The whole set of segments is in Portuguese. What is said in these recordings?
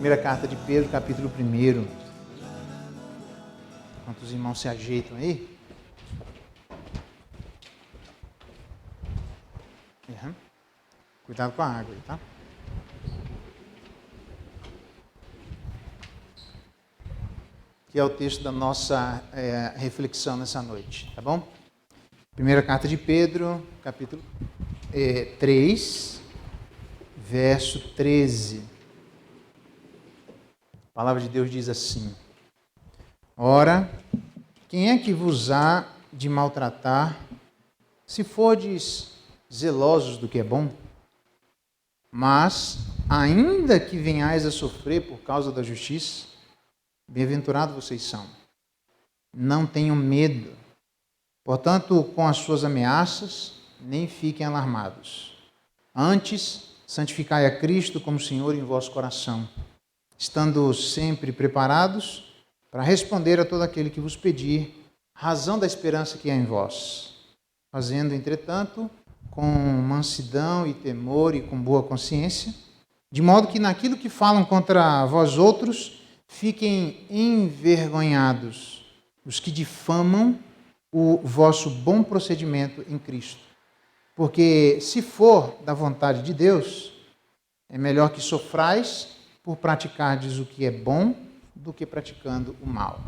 Primeira carta de Pedro, capítulo 1. Enquanto os irmãos se ajeitam aí. Cuidado com a água aí, tá? Que é o texto da nossa reflexão nessa noite, tá bom? Primeira carta de Pedro, capítulo 3, verso 13. A palavra de Deus diz assim: Ora, quem é que vos há de maltratar, se fordes zelosos do que é bom? Mas, ainda que venhais a sofrer por causa da justiça, bem-aventurados vocês são. Não tenham medo. Portanto, com as suas ameaças, nem fiquem alarmados. Antes, santificai a Cristo como Senhor em vosso coração, estando sempre preparados para responder a todo aquele que vos pedir razão da esperança que há em vós, fazendo, entretanto, com mansidão e temor e com boa consciência, de modo que naquilo que falam contra vós outros, fiquem envergonhados os que difamam o vosso bom procedimento em Cristo. Porque, se for da vontade de Deus, é melhor que sofrais por praticardes o que é bom do que praticando o mal.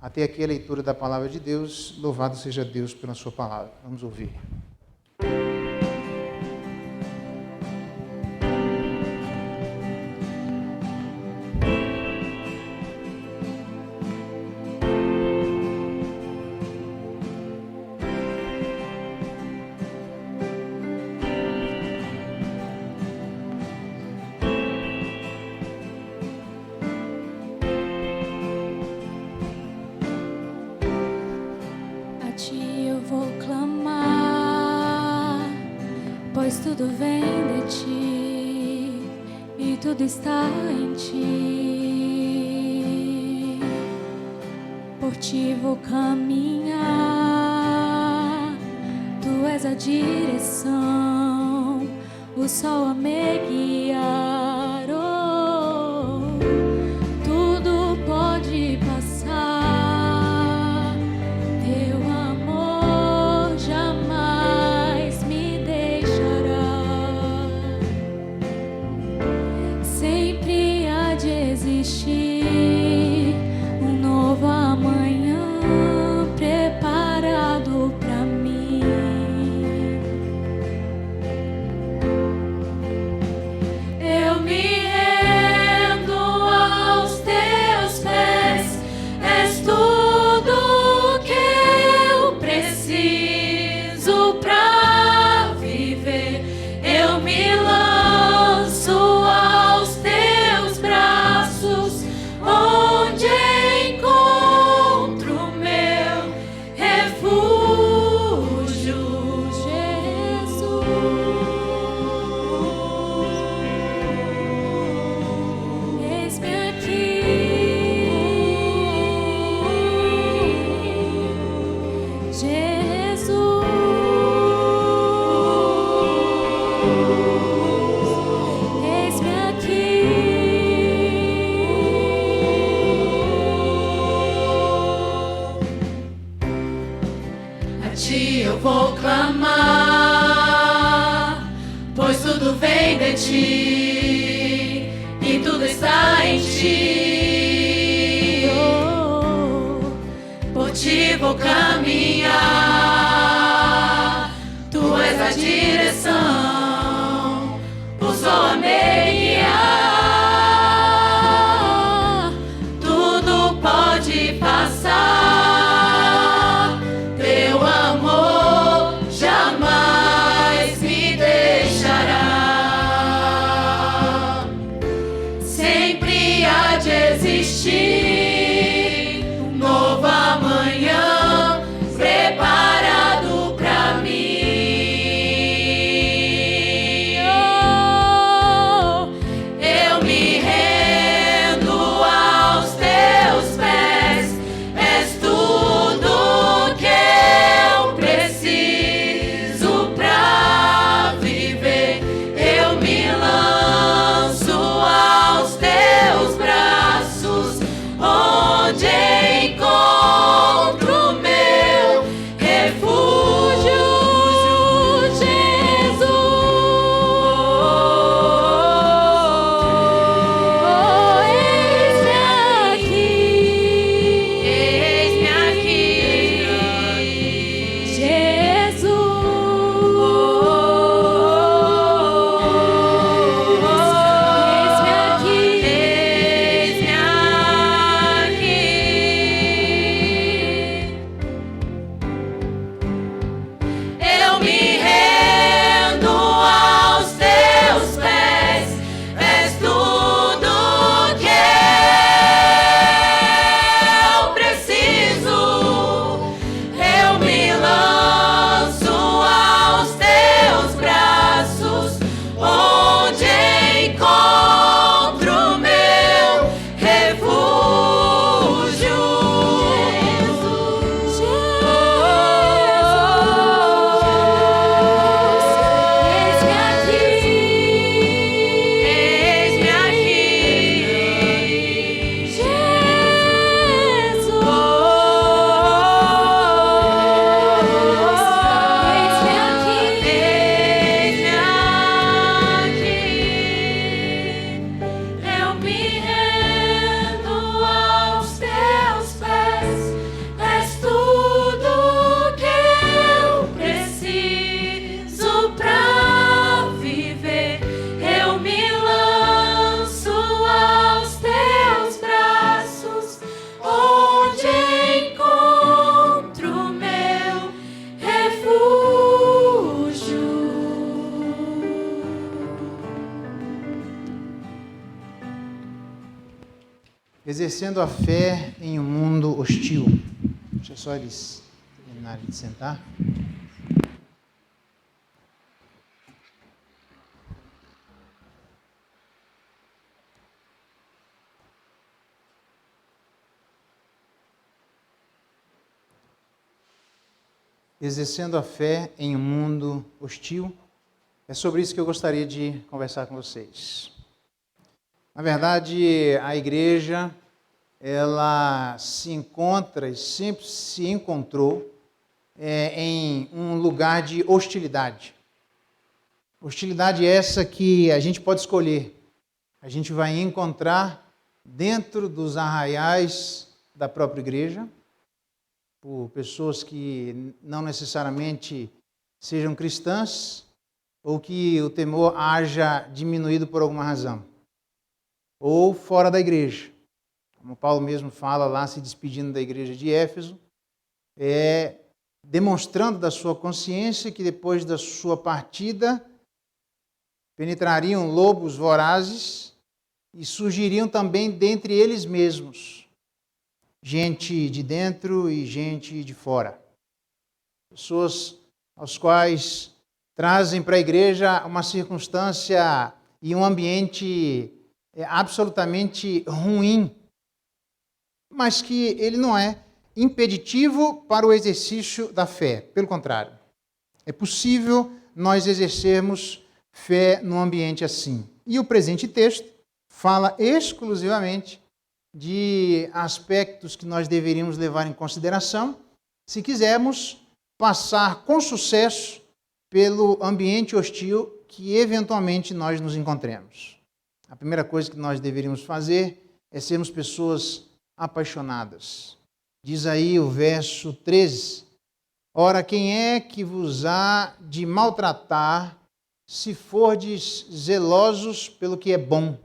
Até aqui a leitura da palavra de Deus. Louvado seja Deus pela sua palavra. Vamos ouvir. Tudo vem de ti e tudo está em ti. Por ti vou caminhar, tu és a direção, o sol a me guiar. Oh, tudo pode passar, teu amor jamais me deixará. Sempre há de existir um novo amanhã preparado pra mim. Eu me rendo aos teus pés, és tudo que eu preciso pra viver. Eu me lanço aos teus braços, onde encontro meu refúgio, Jesus. Eis-me aqui, Jesus. Eis-me aqui. A ti eu vou clamar, pois tudo vem de ti e tudo está em ti. Oh, por ti vou caminhar, tu és a direção, o sol a me guiar. Tudo pode passar, teu amor jamais me deixará. Sempre há de existir um novo amanhã preparado Exercendo a fé em um mundo hostil. Deixa só eles terminarem de sentar. Exercendo a fé em um mundo hostil. É sobre isso que eu gostaria de conversar com vocês. Na verdade, a igreja, ela se encontra e sempre se encontrou em um lugar de hostilidade. Hostilidade essa que a gente pode escolher. A gente vai encontrar dentro dos arraiais da própria igreja, por pessoas que não necessariamente sejam cristãs, ou que o temor haja diminuído por alguma razão, ou fora da igreja. Como Paulo mesmo fala lá, se despedindo da igreja de Éfeso, demonstrando da sua consciência que depois da sua partida penetrariam lobos vorazes e surgiriam também dentre eles mesmos gente de dentro e gente de fora. Pessoas aos quais trazem para a igreja uma circunstância e um ambiente absolutamente ruim, mas que ele não é impeditivo para o exercício da fé. Pelo contrário, é possível nós exercermos fé num ambiente assim. E o presente texto fala exclusivamente de aspectos que nós deveríamos levar em consideração se quisermos passar com sucesso pelo ambiente hostil que eventualmente nós nos encontremos. A primeira coisa que nós deveríamos fazer é sermos pessoas apaixonadas. Diz aí o verso 13: Ora, quem é que vos há de maltratar, se fordes zelosos pelo que é bom?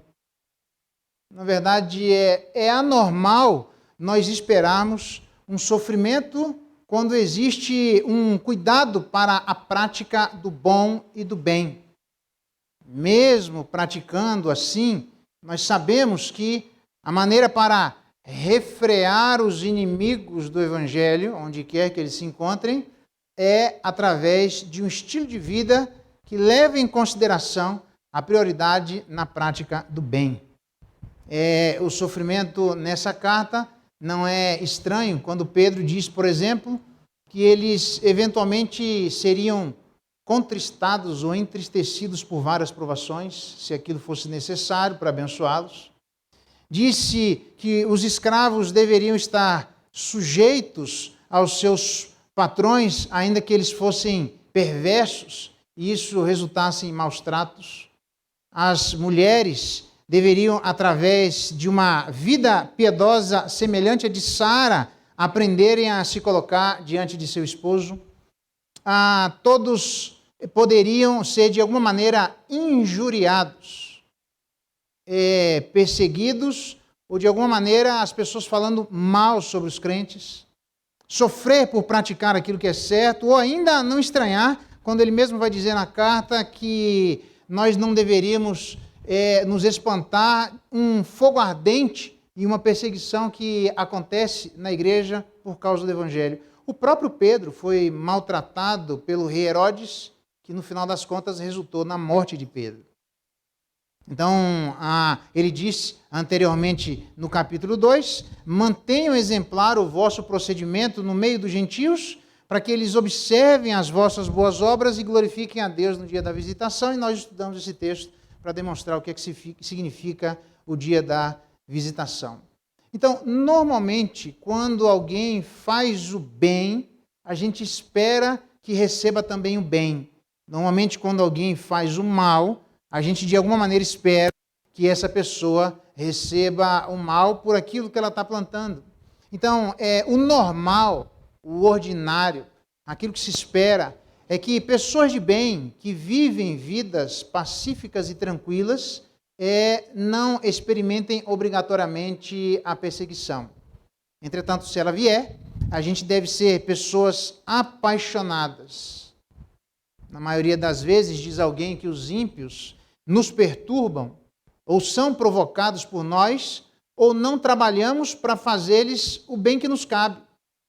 Na verdade, é anormal nós esperarmos um sofrimento quando existe um cuidado para a prática do bom e do bem. Mesmo praticando assim, nós sabemos que a maneira para refrear os inimigos do Evangelho, onde quer que eles se encontrem, é através de um estilo de vida que leva em consideração a prioridade na prática do bem. O sofrimento nessa carta não é estranho quando Pedro diz, por exemplo, que eles eventualmente seriam contristados ou entristecidos por várias provações, se aquilo fosse necessário para abençoá-los. Disse que os escravos deveriam estar sujeitos aos seus patrões, ainda que eles fossem perversos e isso resultasse em maus tratos. As mulheres deveriam, através de uma vida piedosa semelhante à de Sara, aprenderem a se colocar diante de seu esposo. Todos poderiam ser, de alguma maneira, injuriados, perseguidos, ou de alguma maneira as pessoas falando mal sobre os crentes, sofrer por praticar aquilo que é certo, ou ainda não estranhar, quando ele mesmo vai dizer na carta que nós não deveríamos nos espantar um fogo ardente e uma perseguição que acontece na igreja por causa do Evangelho. O próprio Pedro foi maltratado pelo rei Herodes, que no final das contas resultou na morte de Pedro. Então, ele disse anteriormente no capítulo 2, mantenham exemplar o vosso procedimento no meio dos gentios, para que eles observem as vossas boas obras e glorifiquem a Deus no dia da visitação. E nós estudamos esse texto para demonstrar o que significa o dia da visitação. Então, normalmente, quando alguém faz o bem, a gente espera que receba também o bem. Normalmente, quando alguém faz o mal, a gente de alguma maneira espera que essa pessoa receba o mal por aquilo que ela está plantando. Então, o normal, o ordinário, aquilo que se espera, é que pessoas de bem, que vivem vidas pacíficas e tranquilas, não experimentem obrigatoriamente a perseguição. Entretanto, se ela vier, a gente deve ser pessoas apaixonadas. Na maioria das vezes, diz alguém que os ímpios nos perturbam ou são provocados por nós ou não trabalhamos para fazer-lhes o bem que nos cabe.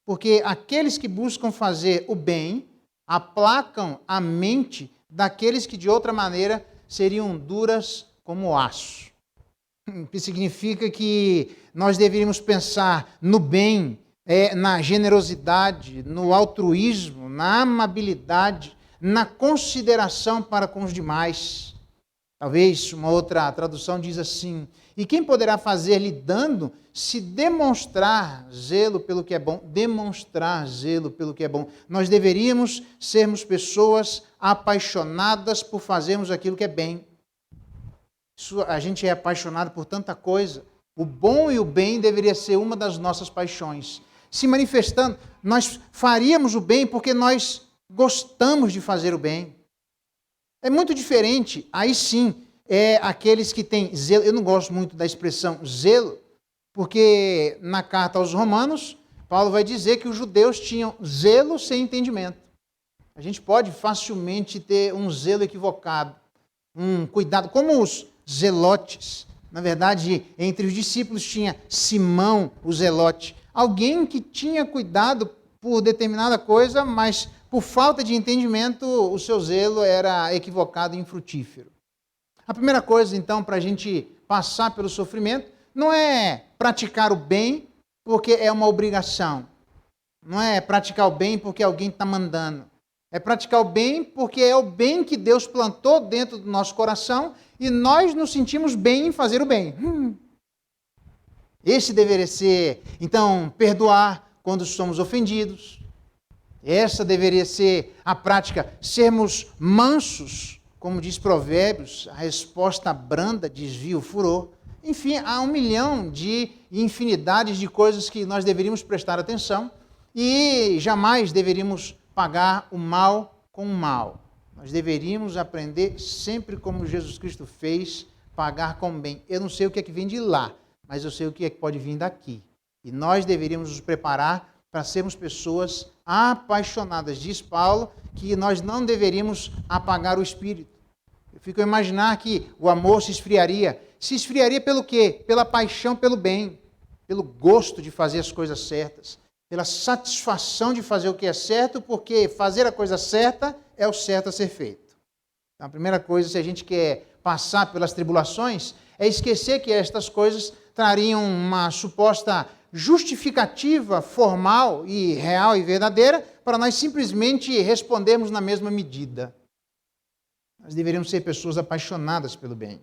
Porque aqueles que buscam fazer o bem aplacam a mente daqueles que de outra maneira seriam duras como aço. O que significa que nós deveríamos pensar no bem, na generosidade, no altruísmo, na amabilidade, na consideração para com os demais. Talvez uma outra tradução diz assim: e quem poderá fazer-lhe dano se demonstrar zelo pelo que é bom? Demonstrar zelo pelo que é bom. Nós deveríamos sermos pessoas apaixonadas por fazermos aquilo que é bem. A gente é apaixonado por tanta coisa. O bom e o bem deveria ser uma das nossas paixões. Se manifestando, nós faríamos o bem porque nós gostamos de fazer o bem. É muito diferente, aí sim, aqueles que têm zelo. Eu não gosto muito da expressão zelo, porque na carta aos Romanos, Paulo vai dizer que os judeus tinham zelo sem entendimento. A gente pode facilmente ter um zelo equivocado, um cuidado, como os zelotes. Na verdade, entre os discípulos tinha Simão, o zelote, alguém que tinha cuidado por determinada coisa, mas por falta de entendimento, o seu zelo era equivocado e infrutífero. A primeira coisa, então, para a gente passar pelo sofrimento, não é praticar o bem porque é uma obrigação. Não é praticar o bem porque alguém está mandando. É praticar o bem porque é o bem que Deus plantou dentro do nosso coração e nós nos sentimos bem em fazer o bem. Esse deveria ser, então, perdoar quando somos ofendidos. Essa deveria ser a prática, sermos mansos, como diz Provérbios, a resposta branda desvia o furor. Enfim, há 1 milhão de infinidades de coisas que nós deveríamos prestar atenção e jamais deveríamos pagar o mal com o mal. Nós deveríamos aprender sempre como Jesus Cristo fez, pagar com o bem. Eu não sei o que é que vem de lá, mas eu sei o que é que pode vir daqui. E nós deveríamos nos preparar para sermos pessoas apaixonadas. Diz Paulo que nós não deveríamos apagar o espírito. Eu fico a imaginar que o amor se esfriaria. Se esfriaria pelo quê? Pela paixão pelo bem, pelo gosto de fazer as coisas certas, pela satisfação de fazer o que é certo, porque fazer a coisa certa é o certo a ser feito. Então, a primeira coisa, se a gente quer passar pelas tribulações, é esquecer que estas coisas trariam uma suposta justificativa formal e real e verdadeira para nós simplesmente respondermos na mesma medida. Nós deveríamos ser pessoas apaixonadas pelo bem,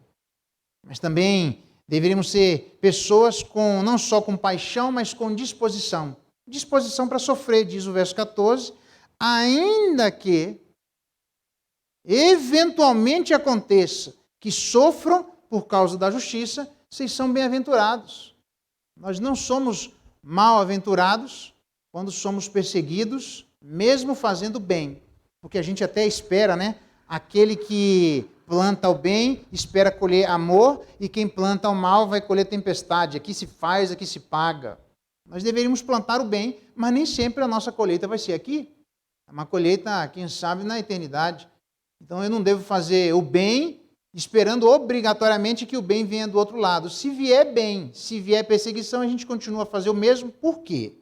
mas também deveríamos ser pessoas não só com paixão, mas com disposição. Disposição para sofrer, diz o verso 14, ainda que eventualmente aconteça que sofram por causa da justiça, vocês são bem-aventurados. Nós não somos mal-aventurados quando somos perseguidos, mesmo fazendo bem. Porque a gente até espera, né? Aquele que planta o bem, espera colher amor, e quem planta o mal vai colher tempestade. Aqui se faz, aqui se paga. Nós deveríamos plantar o bem, mas nem sempre a nossa colheita vai ser aqui. É uma colheita, quem sabe, na eternidade. Então eu não devo fazer o bem esperando obrigatoriamente que o bem venha do outro lado. Se vier bem, se vier perseguição, a gente continua a fazer o mesmo. Por quê?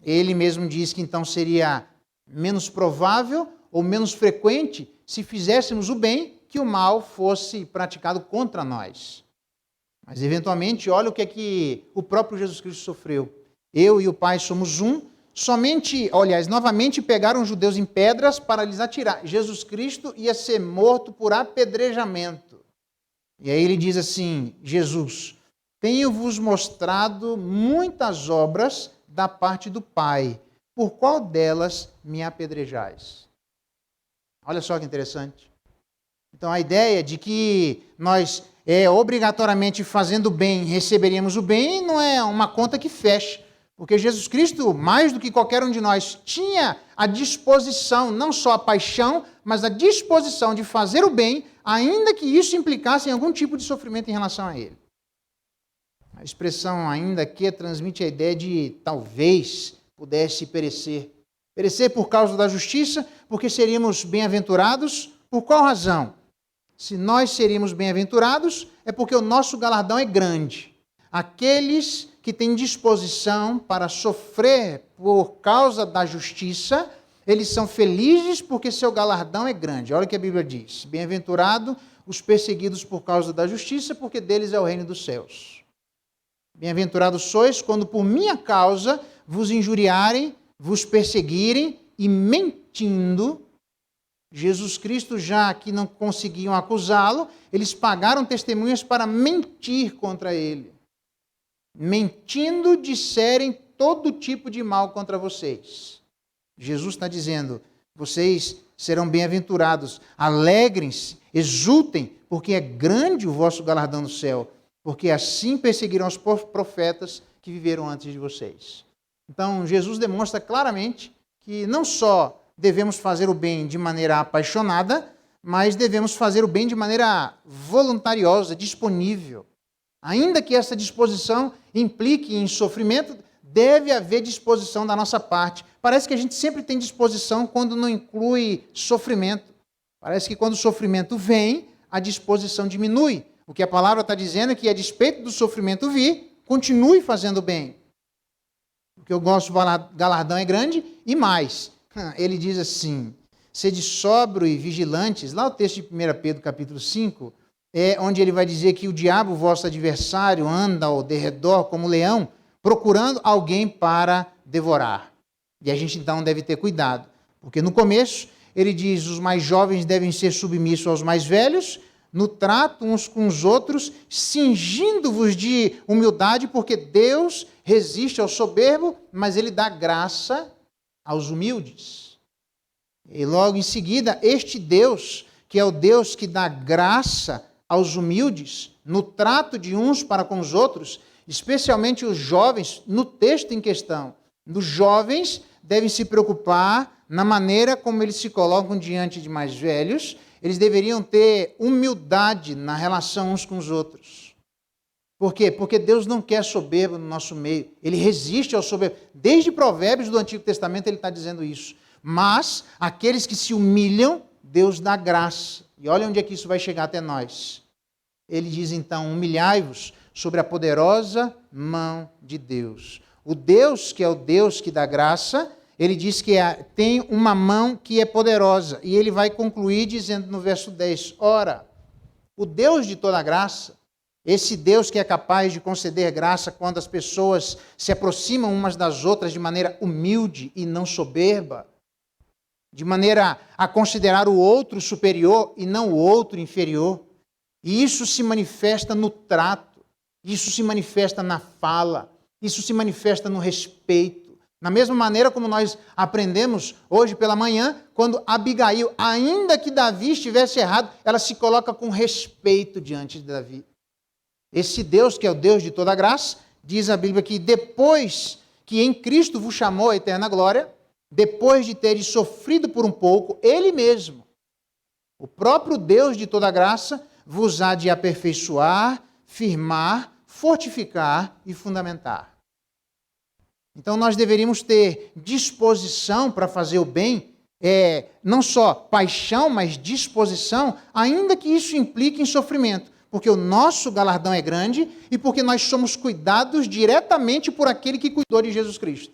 Ele mesmo diz que então seria menos provável ou menos frequente se fizéssemos o bem que o mal fosse praticado contra nós. Mas, eventualmente, olha o que é que o próprio Jesus Cristo sofreu. Eu e o Pai somos um. Novamente pegaram os judeus em pedras para lhes atirar. Jesus Cristo ia ser morto por apedrejamento. E aí ele diz assim, Jesus, tenho-vos mostrado muitas obras da parte do Pai. Por qual delas me apedrejais? Olha só que interessante. Então a ideia de que nós obrigatoriamente fazendo bem receberíamos o bem não é uma conta que fecha. Porque Jesus Cristo, mais do que qualquer um de nós, tinha a disposição, não só a paixão, mas a disposição de fazer o bem, ainda que isso implicasse em algum tipo de sofrimento em relação a ele. A expressão ainda que transmite a ideia de talvez pudesse perecer. Perecer por causa da justiça, porque seríamos bem-aventurados. Por qual razão? Se nós seríamos bem-aventurados, é porque o nosso galardão é grande. aqueles que têm disposição para sofrer por causa da justiça, eles são felizes porque seu galardão é grande. Olha o que a Bíblia diz: bem-aventurado os perseguidos por causa da justiça, porque deles é o reino dos céus. Bem-aventurados sois quando por minha causa vos injuriarem, vos perseguirem e mentindo. Jesus Cristo, já que não conseguiam acusá-lo, eles pagaram testemunhas para mentir contra ele. Mentindo, disserem todo tipo de mal contra vocês. Jesus está dizendo: vocês serão bem-aventurados, alegrem-se, exultem, porque é grande o vosso galardão no céu, porque assim perseguiram os profetas que viveram antes de vocês. Então, Jesus demonstra claramente que não só devemos fazer o bem de maneira apaixonada, mas devemos fazer o bem de maneira voluntariosa, disponível. Ainda que essa disposição implique em sofrimento, deve haver disposição da nossa parte. Parece que a gente sempre tem disposição quando não inclui sofrimento. Parece que quando o sofrimento vem, a disposição diminui. O que a palavra está dizendo é que, a despeito do sofrimento vir, continue fazendo bem. Porque o nosso galardão é grande e mais. Ele diz assim: sede sóbrio e vigilantes. Lá o texto de 1 Pedro capítulo 5, é onde ele vai dizer que o diabo, vosso adversário, anda ao derredor como leão, procurando alguém para devorar. E a gente então deve ter cuidado, porque no começo ele diz: os mais jovens devem ser submissos aos mais velhos, no trato uns com os outros, cingindo-vos de humildade, porque Deus resiste ao soberbo, mas ele dá graça aos humildes. E logo em seguida, este Deus, que é o Deus que dá graça aos humildes, no trato de uns para com os outros, especialmente os jovens, no texto em questão, os jovens devem se preocupar na maneira como eles se colocam diante de mais velhos. Eles deveriam ter humildade na relação uns com os outros. Por quê? Porque Deus não quer soberbo no nosso meio. Ele resiste ao soberbo. Desde Provérbios do Antigo Testamento ele está dizendo isso. Mas aqueles que se humilham, Deus dá graça. E olha onde é que isso vai chegar até nós. Ele diz então: humilhai-vos sobre a poderosa mão de Deus. O Deus, que é o Deus que dá graça, ele diz que tem uma mão que é poderosa. E ele vai concluir dizendo no verso 10, ora, o Deus de toda graça, esse Deus que é capaz de conceder graça quando as pessoas se aproximam umas das outras de maneira humilde e não soberba, de maneira a considerar o outro superior e não o outro inferior. E isso se manifesta no trato, isso se manifesta na fala, isso se manifesta no respeito. Da mesma maneira como nós aprendemos hoje pela manhã, quando Abigail, ainda que Davi estivesse errado, ela se coloca com respeito diante de Davi. Esse Deus, que é o Deus de toda graça, diz a Bíblia que depois que em Cristo vos chamou à eterna glória, depois de teres sofrido por um pouco, Ele mesmo, o próprio Deus de toda graça, vos há de aperfeiçoar, firmar, fortificar e fundamentar. Então nós deveríamos ter disposição para fazer o bem, não só paixão, mas disposição, ainda que isso implique em sofrimento, porque o nosso galardão é grande e porque nós somos cuidados diretamente por aquele que cuidou de Jesus Cristo.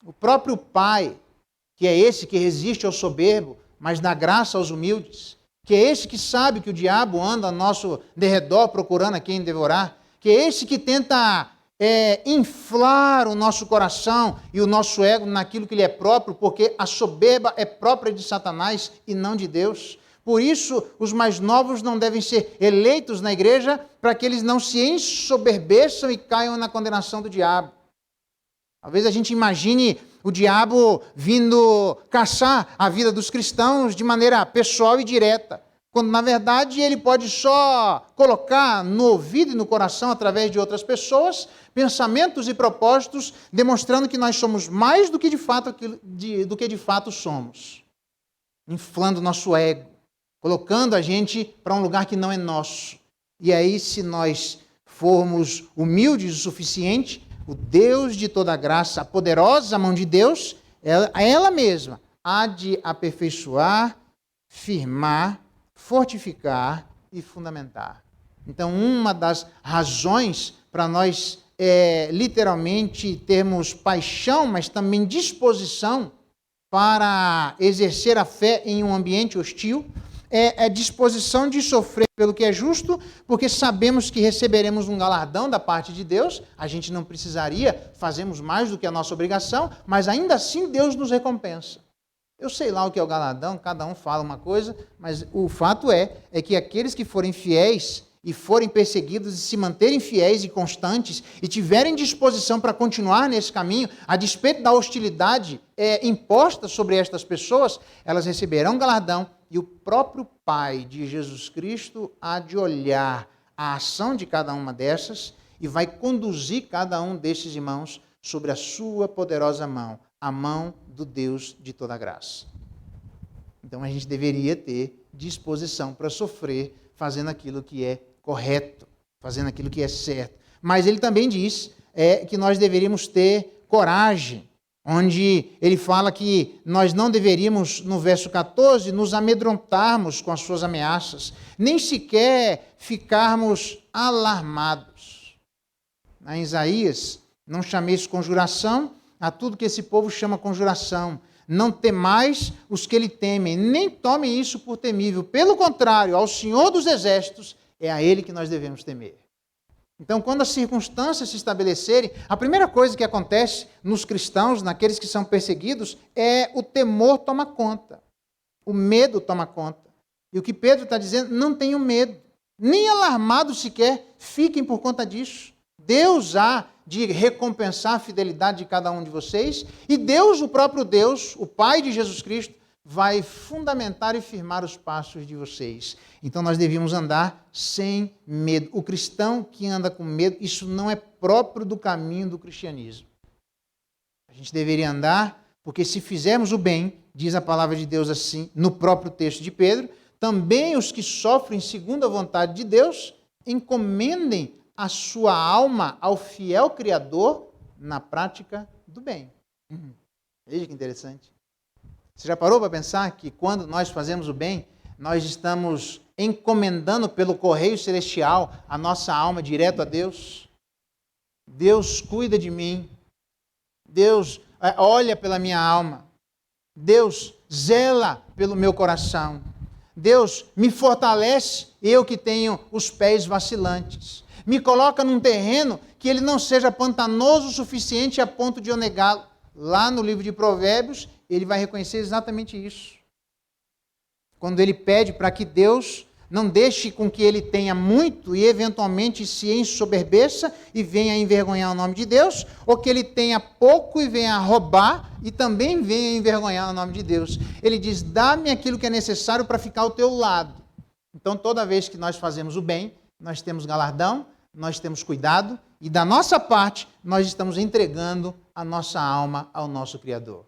O próprio Pai, que é esse que resiste ao soberbo, mas dá graça aos humildes, que é esse que sabe que o diabo anda ao nosso derredor procurando a quem devorar, que é esse que tenta inflar o nosso coração e o nosso ego naquilo que lhe é próprio, porque a soberba é própria de Satanás e não de Deus. Por isso, os mais novos não devem ser eleitos na igreja para que eles não se ensoberbeçam e caiam na condenação do diabo. Talvez a gente imagine o diabo vindo caçar a vida dos cristãos de maneira pessoal e direta, quando na verdade ele pode só colocar no ouvido e no coração, através de outras pessoas, pensamentos e propósitos, demonstrando que nós somos mais do que de fato somos, inflando nosso ego, colocando a gente para um lugar que não é nosso. E aí, se nós formos humildes o suficiente, o Deus de toda graça, a poderosa mão de Deus, ela mesma há de aperfeiçoar, firmar, fortificar e fundamentar. Então, uma das razões para nós literalmente termos paixão, mas também disposição para exercer a fé em um ambiente hostil, é a disposição de sofrer pelo que é justo, porque sabemos que receberemos um galardão da parte de Deus. A gente não precisaria, fazemos mais do que a nossa obrigação, mas ainda assim Deus nos recompensa. Eu sei lá o que é o galardão, cada um fala uma coisa, mas o fato é que aqueles que forem fiéis e forem perseguidos e se manterem fiéis e constantes e tiverem disposição para continuar nesse caminho, a despeito da hostilidade imposta sobre estas pessoas, elas receberão galardão e o próprio Pai de Jesus Cristo há de olhar a ação de cada uma dessas e vai conduzir cada um desses irmãos sobre a sua poderosa mão, a mão do Deus de toda graça. Então a gente deveria ter disposição para sofrer fazendo aquilo que é correto, fazendo aquilo que é certo. Mas ele também diz que nós deveríamos ter coragem, onde ele fala que nós não deveríamos, no verso 14, nos amedrontarmos com as suas ameaças, nem sequer ficarmos alarmados. Em Isaías, não chameis conjuração a tudo que esse povo chama conjuração. Não temais os que ele temem, nem tomem isso por temível. Pelo contrário, ao Senhor dos Exércitos, é a Ele que nós devemos temer. Então, quando as circunstâncias se estabelecerem, a primeira coisa que acontece nos cristãos, naqueles que são perseguidos, é o temor toma conta. O medo toma conta. E o que Pedro está dizendo, não tenham medo. Nem alarmados sequer fiquem por conta disso. Deus há de recompensar a fidelidade de cada um de vocês, e Deus, o próprio Deus, o Pai de Jesus Cristo, vai fundamentar e firmar os passos de vocês. Então nós devíamos andar sem medo. O cristão que anda com medo, isso não é próprio do caminho do cristianismo. A gente deveria andar, porque se fizermos o bem, diz a palavra de Deus assim, no próprio texto de Pedro, também os que sofrem segundo a vontade de Deus, encomendem a sua alma ao fiel Criador na prática do bem. Veja que interessante. Você já parou para pensar que quando nós fazemos o bem, nós estamos encomendando pelo correio celestial a nossa alma direto a Deus? Deus cuida de mim. Deus olha pela minha alma. Deus zela pelo meu coração. Deus me fortalece, eu que tenho os pés vacilantes. Me coloca num terreno que ele não seja pantanoso o suficiente a ponto de eu negá-lo. Lá no livro de Provérbios, ele vai reconhecer exatamente isso. Quando ele pede para que Deus não deixe com que ele tenha muito e eventualmente se ensoberbeça e venha envergonhar o nome de Deus, ou que ele tenha pouco e venha roubar e também venha envergonhar o nome de Deus. Ele diz, dá-me aquilo que é necessário para ficar ao teu lado. Então, toda vez que nós fazemos o bem, nós temos galardão, nós temos cuidado e da nossa parte nós estamos entregando a nossa alma ao nosso Criador.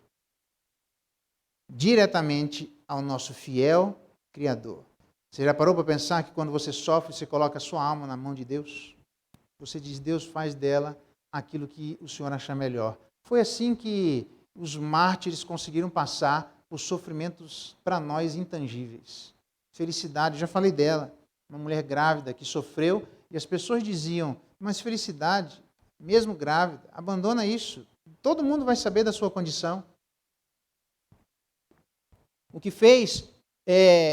Diretamente ao nosso fiel Criador. Você já parou para pensar que quando você sofre, você coloca a sua alma na mão de Deus? Você diz, Deus faz dela aquilo que o Senhor achar melhor. Foi assim que os mártires conseguiram passar por sofrimentos para nós intangíveis. Felicidade, já falei dela, uma mulher grávida que sofreu e as pessoas diziam, mas felicidade, mesmo grávida, abandona isso. Todo mundo vai saber da sua condição. O que fez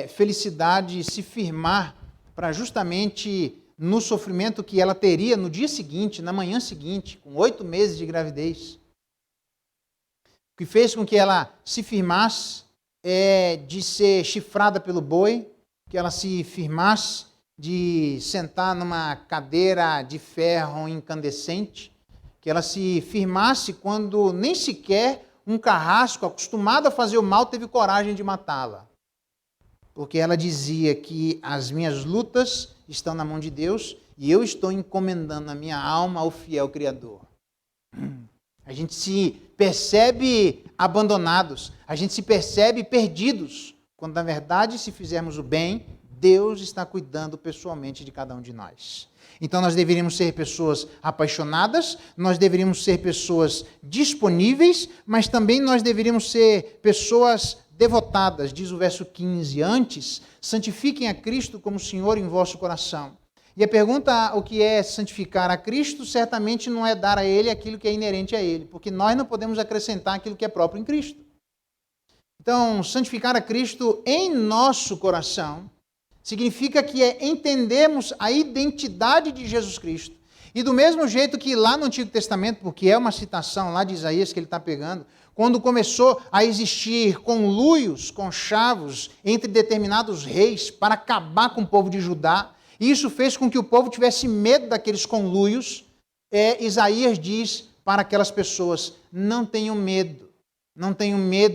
Felicidade se firmar para justamente no sofrimento que ela teria no dia seguinte, na manhã seguinte, com 8 meses de gravidez. O que fez com que ela se firmasse de ser chifrada pelo boi, que ela se firmasse de sentar numa cadeira de ferro incandescente, que ela se firmasse quando nem sequer um carrasco acostumado a fazer o mal teve coragem de matá-la. Porque ela dizia que as minhas lutas estão na mão de Deus e eu estou encomendando a minha alma ao fiel Criador. A gente se percebe abandonados, a gente se percebe perdidos, quando na verdade, se fizermos o bem, Deus está cuidando pessoalmente de cada um de nós. Então nós deveríamos ser pessoas apaixonadas, nós deveríamos ser pessoas disponíveis, mas também nós deveríamos ser pessoas devotadas, diz o verso 15, antes, santifiquem a Cristo como Senhor em vosso coração. E a pergunta, o que é santificar a Cristo, certamente não é dar a Ele aquilo que é inerente a Ele, porque nós não podemos acrescentar aquilo que é próprio em Cristo. Então, santificar a Cristo em nosso coração significa que é entendermos a identidade de Jesus Cristo. E do mesmo jeito que lá no Antigo Testamento, porque é uma citação lá de Isaías que ele está pegando, quando começou a existir conluios, conchavos entre determinados reis para acabar com o povo de Judá, e isso fez com que o povo tivesse medo daqueles conluios, Isaías diz para aquelas pessoas, não tenham medo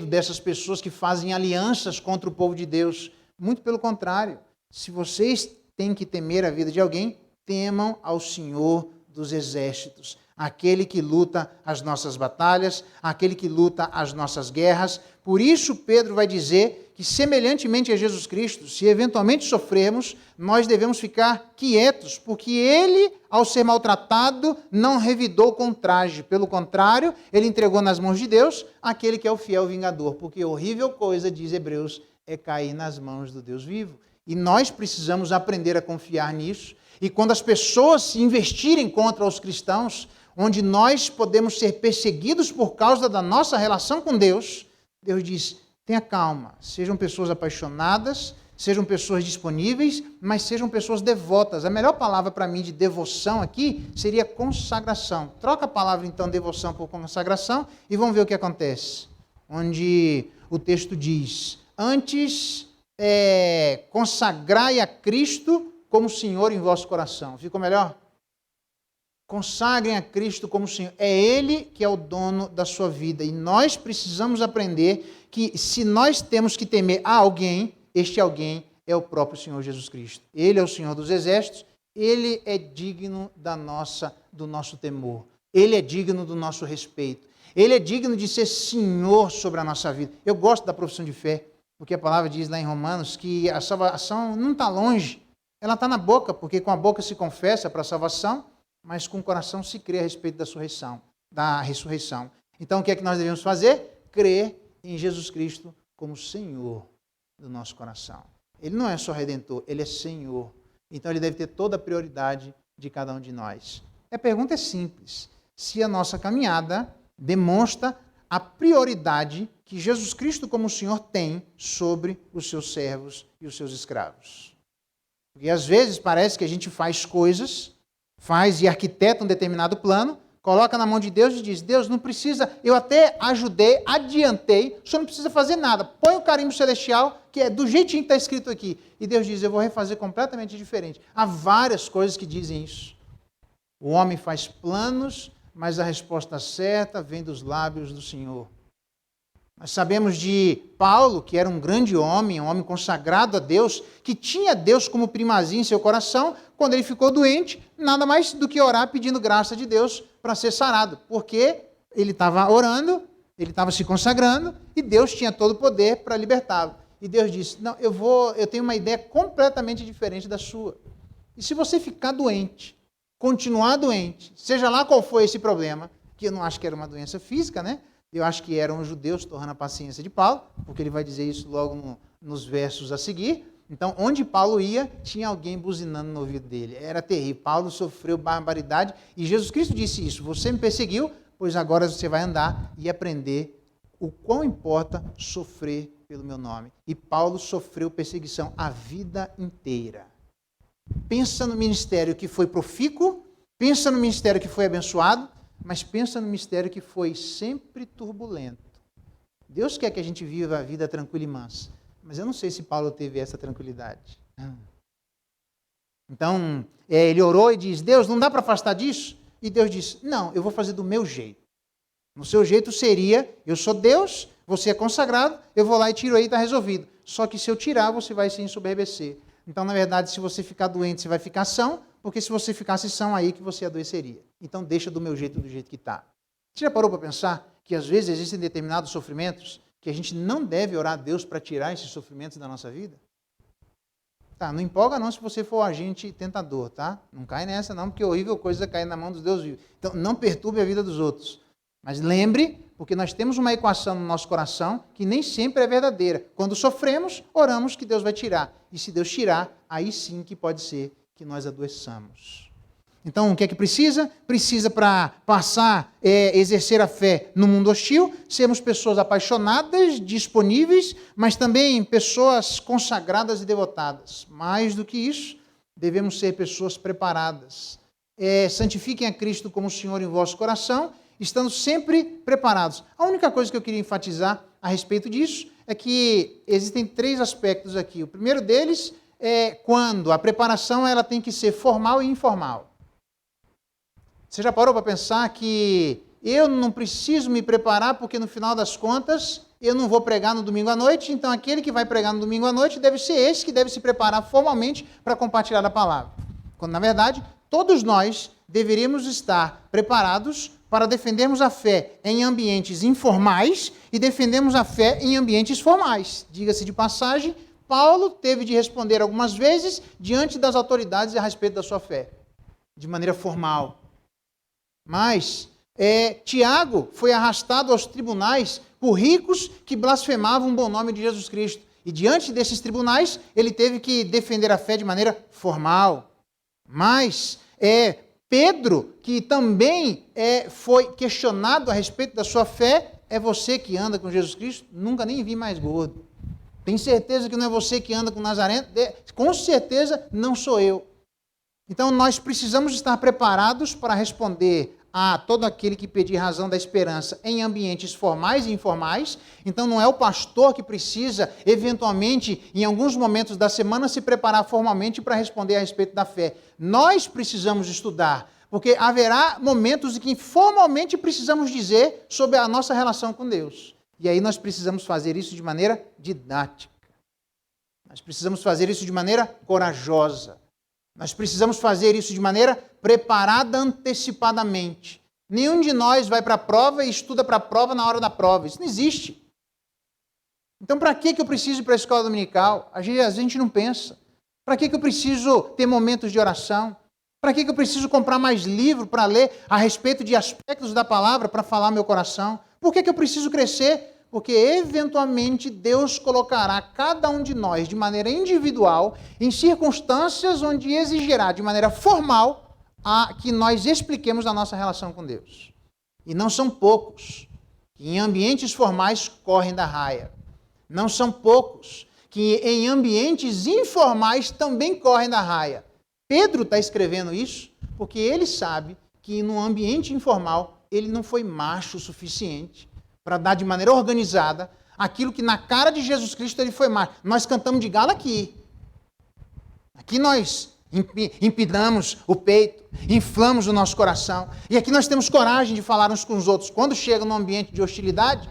dessas pessoas que fazem alianças contra o povo de Deus. Muito pelo contrário, se vocês têm que temer a vida de alguém, temam ao Senhor dos Exércitos, aquele que luta as nossas batalhas, aquele que luta as nossas guerras. Por isso Pedro vai dizer que, semelhantemente a Jesus Cristo, se eventualmente sofrermos, nós devemos ficar quietos, porque ele, ao ser maltratado, não revidou com traje. Pelo contrário, ele entregou nas mãos de Deus aquele que é o fiel vingador, porque horrível coisa, diz Hebreus, é cair nas mãos do Deus vivo. E nós precisamos aprender a confiar nisso. E quando as pessoas se investirem contra os cristãos, onde nós podemos ser perseguidos por causa da nossa relação com Deus, Deus diz, tenha calma, sejam pessoas apaixonadas, sejam pessoas disponíveis, mas sejam pessoas devotas. A melhor palavra para mim de devoção aqui seria consagração. Troca a palavra então devoção por consagração e vamos ver o que acontece. Onde o texto diz, antes consagrai a Cristo como Senhor em vosso coração. Ficou melhor? Consagrem a Cristo como Senhor. É Ele que é o dono da sua vida. E nós precisamos aprender que se nós temos que temer a alguém, este alguém é o próprio Senhor Jesus Cristo. Ele é o Senhor dos Exércitos, Ele é digno do nosso temor. Ele é digno do nosso respeito. Ele é digno de ser Senhor sobre a nossa vida. Eu gosto da profissão de fé, porque a palavra diz lá em Romanos que a salvação não está longe. Ela está na boca, porque com a boca se confessa para a salvação, mas com o coração se crê a respeito da ressurreição. Então, o que é que nós devemos fazer? Crer em Jesus Cristo como Senhor do nosso coração. Ele não é só Redentor, Ele é Senhor. Então, Ele deve ter toda a prioridade de cada um de nós. A pergunta é simples. Se a nossa caminhada demonstra a prioridade que Jesus Cristo como Senhor tem sobre os seus servos e os seus escravos. Porque às vezes parece que a gente faz coisas, faz e arquiteta um determinado plano, coloca na mão de Deus e diz, Deus, não precisa, eu até ajudei, adiantei, o senhor não precisa fazer nada, põe o carimbo celestial, que é do jeitinho que está escrito aqui. E Deus diz, eu vou refazer completamente diferente. Há várias coisas que dizem isso. O homem faz planos, mas a resposta certa vem dos lábios do Senhor. Nós sabemos de Paulo, que era um grande homem, um homem consagrado a Deus, que tinha Deus como primazia em seu coração. Quando ele ficou doente, nada mais do que orar pedindo graça de Deus para ser sarado, porque ele estava orando, ele estava se consagrando e Deus tinha todo o poder para libertá-lo. E Deus disse, não, eu tenho uma ideia completamente diferente da sua. E se você ficar doente, continuar doente, seja lá qual for esse problema, que eu não acho que era uma doença física, né? Eu acho que eram os judeus tornando a paciência de Paulo, porque ele vai dizer isso logo nos versos a seguir. Então, onde Paulo ia, tinha alguém buzinando no ouvido dele. Era terrível. Paulo sofreu barbaridade e Jesus Cristo disse isso. Você me perseguiu, pois agora você vai andar e aprender o quão importa sofrer pelo meu nome. E Paulo sofreu perseguição a vida inteira. Pensa no ministério que foi profícuo, pensa no ministério que foi abençoado, mas pensa no mistério que foi sempre turbulento. Deus quer que a gente viva a vida tranquila e mansa, mas eu não sei se Paulo teve essa tranquilidade. Então, ele orou e diz, Deus, não dá para afastar disso? E Deus disse, não, eu vou fazer do meu jeito. No seu jeito seria, eu sou Deus, você é consagrado, eu vou lá e tiro aí e está resolvido. Só que se eu tirar, você vai se ensoberbecer. Então, na verdade, se você ficar doente, você vai ficar são, porque se você ficasse são, aí que você adoeceria. Então, deixa do jeito que está. Você já parou para pensar que, às vezes, existem determinados sofrimentos que a gente não deve orar a Deus para tirar esses sofrimentos da nossa vida? Tá, não empolga não se você for o agente tentador, tá? Não cai nessa não, porque é horrível coisa cair na mão dos Deus vivos. Então, não perturbe a vida dos outros. Mas lembre, porque nós temos uma equação no nosso coração que nem sempre é verdadeira. Quando sofremos, oramos que Deus vai tirar. E se Deus tirar, aí sim que pode ser que nós adoeçamos. Então, o que é que precisa? Precisa para passar, exercer a fé no mundo hostil, sermos pessoas apaixonadas, disponíveis, mas também pessoas consagradas e devotadas. Mais do que isso, devemos ser pessoas preparadas. Santifiquem a Cristo como Senhor em vosso coração, estando sempre preparados. A única coisa que eu queria enfatizar a respeito disso é que existem 3 aspectos aqui. O primeiro deles é quando a preparação ela tem que ser formal e informal. Você já parou para pensar que eu não preciso me preparar porque no final das contas eu não vou pregar no domingo à noite, então aquele que vai pregar no domingo à noite deve ser esse que deve se preparar formalmente para compartilhar a palavra. Quando, na verdade, todos nós deveríamos estar preparados para defendermos a fé em ambientes informais e defendermos a fé em ambientes formais. Diga-se de passagem, Paulo teve de responder algumas vezes diante das autoridades a respeito da sua fé, de maneira formal. Mas Tiago foi arrastado aos tribunais por ricos que blasfemavam o bom nome de Jesus Cristo. E diante desses tribunais, ele teve que defender a fé de maneira formal. Mas Pedro, que também foi questionado a respeito da sua fé, é você que anda com Jesus Cristo? Nunca nem vi mais gordo. Tem certeza que não é você que anda com Nazareno? Com certeza não sou eu. Então nós precisamos estar preparados para responder a todo aquele que pedir razão da esperança em ambientes formais e informais. Então não é o pastor que precisa, eventualmente, em alguns momentos da semana, se preparar formalmente para responder a respeito da fé. Nós precisamos estudar, porque haverá momentos em que formalmente precisamos dizer sobre a nossa relação com Deus. E aí nós precisamos fazer isso de maneira didática. Nós precisamos fazer isso de maneira corajosa. Nós precisamos fazer isso de maneira preparada antecipadamente. Nenhum de nós vai para a prova e estuda para a prova na hora da prova. Isso não existe. Então, para que eu preciso ir para a escola dominical? A gente não pensa. Para que eu preciso ter momentos de oração? Para que eu preciso comprar mais livro para ler a respeito de aspectos da palavra para falar meu coração? Por que eu preciso crescer? Porque, eventualmente, Deus colocará cada um de nós, de maneira individual, em circunstâncias onde exigirá, de maneira formal, que nós expliquemos a nossa relação com Deus. E não são poucos que em ambientes formais correm da raia. Não são poucos que em ambientes informais também correm da raia. Pedro está escrevendo isso porque ele sabe que no ambiente informal ele não foi macho o suficiente para dar de maneira organizada aquilo que na cara de Jesus Cristo ele foi macho. Nós cantamos de gala aqui. Aqui nós empinamos o peito, inflamos o nosso coração. E aqui nós temos coragem de falar uns com os outros. Quando chega num ambiente de hostilidade,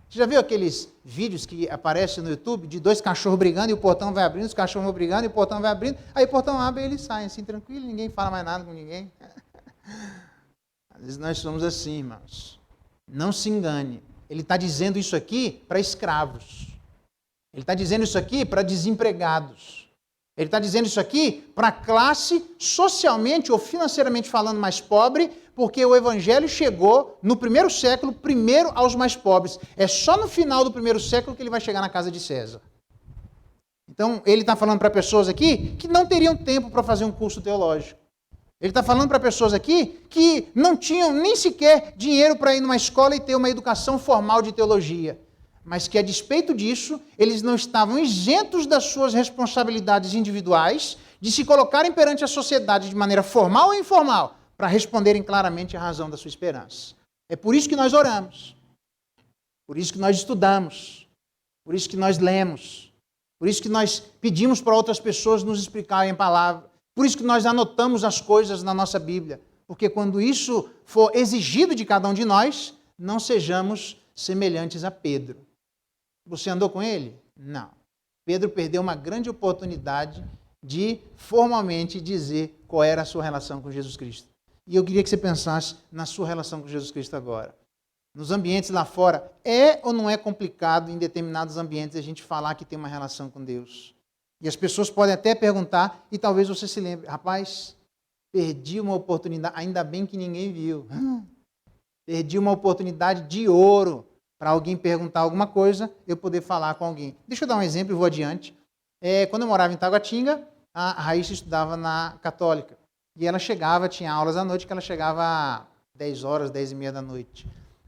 você já viu aqueles vídeos que aparecem no YouTube de 2 cachorros brigando e o portão vai abrindo, os cachorros vão brigando e o portão vai abrindo, aí o portão abre e eles saem assim tranquilo, ninguém fala mais nada com ninguém. Às vezes nós somos assim, irmãos. Não se engane. Ele está dizendo isso aqui para escravos. Ele está dizendo isso aqui para desempregados. Ele está dizendo isso aqui para a classe socialmente ou financeiramente falando mais pobre, porque o evangelho chegou no primeiro século primeiro aos mais pobres. É só no final do primeiro século que ele vai chegar na casa de César. Então, ele está falando para pessoas aqui que não teriam tempo para fazer um curso teológico. Ele está falando para pessoas aqui que não tinham nem sequer dinheiro para ir numa escola e ter uma educação formal de teologia. Mas que, a despeito disso, eles não estavam isentos das suas responsabilidades individuais de se colocarem perante a sociedade de maneira formal ou informal para responderem claramente a razão da sua esperança. É por isso que nós oramos, por isso que nós estudamos, por isso que nós lemos, por isso que nós pedimos para outras pessoas nos explicarem a palavra, por isso que nós anotamos as coisas na nossa Bíblia, porque quando isso for exigido de cada um de nós, não sejamos semelhantes a Pedro. Você andou com ele? Não. Pedro perdeu uma grande oportunidade de formalmente dizer qual era a sua relação com Jesus Cristo. E eu queria que você pensasse na sua relação com Jesus Cristo agora. Nos ambientes lá fora, é ou não é complicado em determinados ambientes a gente falar que tem uma relação com Deus? E as pessoas podem até perguntar, e talvez você se lembre, rapaz, perdi uma oportunidade, ainda bem que ninguém viu. Perdi uma oportunidade de ouro para alguém perguntar alguma coisa, eu poder falar com alguém. Deixa eu dar um exemplo e vou adiante. Quando eu morava em Taguatinga, a Raíssa estudava na Católica. E ela chegava, tinha aulas à noite, que ela chegava 10 horas, 10 e meia da noite.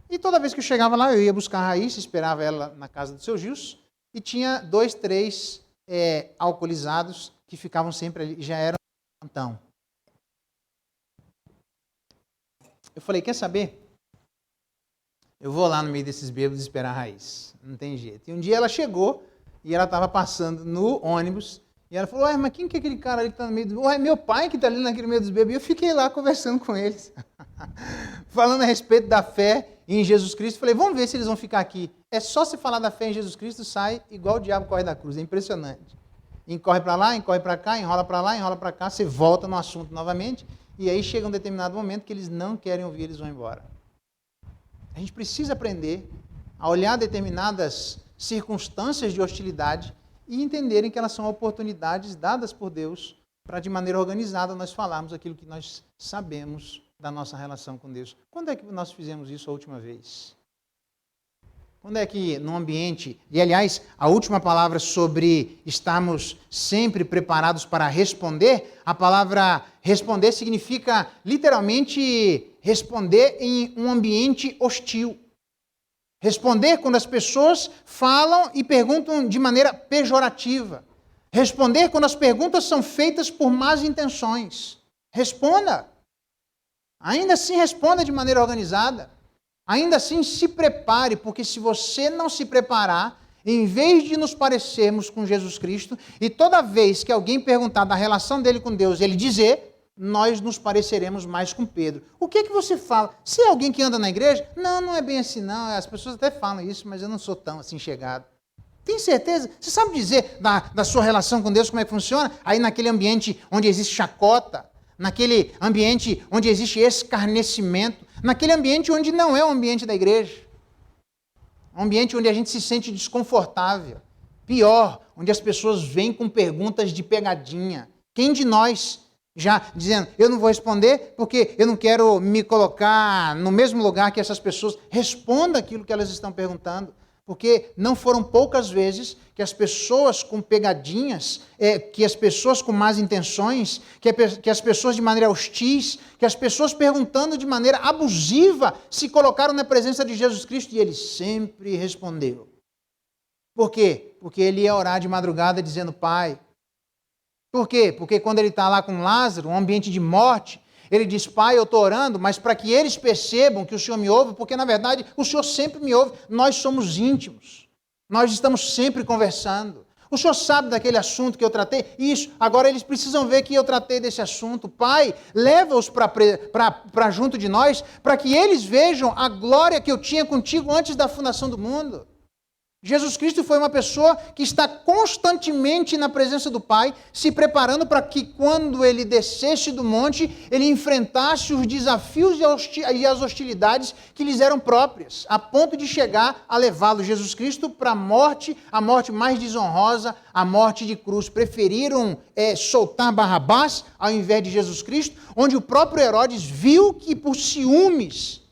E toda vez que eu chegava lá, eu ia buscar a Raíssa, esperava ela na casa do seu Gilson, e tinha 2, 3 alcoolizados que ficavam sempre ali, já eram então. Eu falei, quer saber? Eu vou lá no meio desses bêbados esperar a Raíssa. Não tem jeito. E um dia ela chegou e ela estava passando no ônibus e ela falou, mas quem que é aquele cara ali que está no meio dos... é meu pai que está ali naquele meio dos bêbados. E eu fiquei lá conversando com eles, falando a respeito da fé em Jesus Cristo. Falei, vamos ver se eles vão ficar aqui. É só se falar da fé em Jesus Cristo, sai igual o diabo corre da cruz. É impressionante. Corre para lá, corre para cá, enrola para lá, enrola para cá, você volta no assunto novamente e aí chega um determinado momento que eles não querem ouvir, eles vão embora. A gente precisa aprender a olhar determinadas circunstâncias de hostilidade e entenderem que elas são oportunidades dadas por Deus para, de maneira organizada, nós falarmos aquilo que nós sabemos da nossa relação com Deus. Quando é que nós fizemos isso a última vez? Quando é que no ambiente... E, aliás, a última palavra sobre estarmos sempre preparados para responder, a palavra responder significa, literalmente, responder em um ambiente hostil. Responder quando as pessoas falam e perguntam de maneira pejorativa. Responder quando as perguntas são feitas por más intenções. Responda. Ainda assim, responda de maneira organizada. Ainda assim, se prepare, porque se você não se preparar, em vez de nos parecermos com Jesus Cristo, e toda vez que alguém perguntar da relação dele com Deus, ele dizer, nós nos pareceremos mais com Pedro. O que é que você fala? Se é alguém que anda na igreja, não é bem assim não, as pessoas até falam isso, mas eu não sou tão assim chegado. Tem certeza? Você sabe dizer da sua relação com Deus como é que funciona? Aí naquele ambiente onde existe chacota, naquele ambiente onde existe escarnecimento, naquele ambiente onde não é o ambiente da igreja, um ambiente onde a gente se sente desconfortável, pior, onde as pessoas vêm com perguntas de pegadinha. Quem de nós já dizendo, eu não vou responder porque eu não quero me colocar no mesmo lugar que essas pessoas? Responda aquilo que elas estão perguntando. Porque não foram poucas vezes que as pessoas com pegadinhas, que as pessoas com más intenções, que as pessoas de maneira hostis, que as pessoas perguntando de maneira abusiva, se colocaram na presença de Jesus Cristo e ele sempre respondeu. Por quê? Porque ele ia orar de madrugada dizendo, Pai. Por quê? Porque quando ele está lá com Lázaro, um ambiente de morte, ele diz, Pai, eu estou orando, mas para que eles percebam que o Senhor me ouve, porque na verdade o Senhor sempre me ouve, nós somos íntimos, nós estamos sempre conversando. O Senhor sabe daquele assunto que eu tratei? Isso, agora eles precisam ver que eu tratei desse assunto. Pai, leva-os para junto de nós, para que eles vejam a glória que eu tinha contigo antes da fundação do mundo. Jesus Cristo foi uma pessoa que está constantemente na presença do Pai, se preparando para que quando ele descesse do monte, ele enfrentasse os desafios e as hostilidades que lhes eram próprias, a ponto de chegar a levá-lo, Jesus Cristo, para a morte mais desonrosa, a morte de cruz. Preferiram soltar Barrabás ao invés de Jesus Cristo, onde o próprio Herodes viu que por ciúmes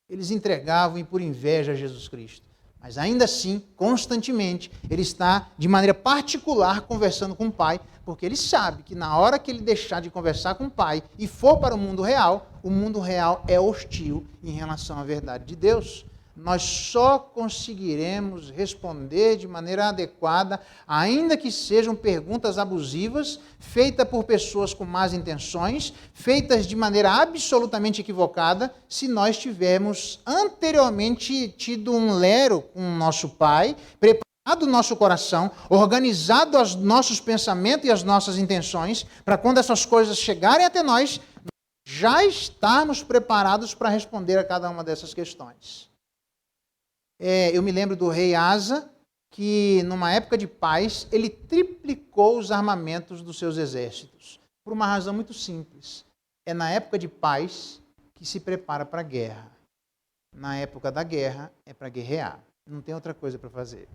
eles entregavam e por inveja a Jesus Cristo. Mas ainda assim, constantemente, ele está de maneira particular conversando com o Pai, porque ele sabe que na hora que ele deixar de conversar com o Pai e for para o mundo real é hostil em relação à verdade de Deus. Nós só conseguiremos responder de maneira adequada, ainda que sejam perguntas abusivas, feitas por pessoas com más intenções, feitas de maneira absolutamente equivocada, se nós tivermos anteriormente tido um lero com o nosso Pai, preparado o nosso coração, organizado os nossos pensamentos e as nossas intenções, para quando essas coisas chegarem até nós, já estarmos preparados para responder a cada uma dessas questões. Eu me lembro do rei Asa, que numa época de paz, ele triplicou os armamentos dos seus exércitos. Por uma razão muito simples. É na época de paz que se prepara para a guerra. Na época da guerra é para guerrear. Não tem outra coisa para fazer.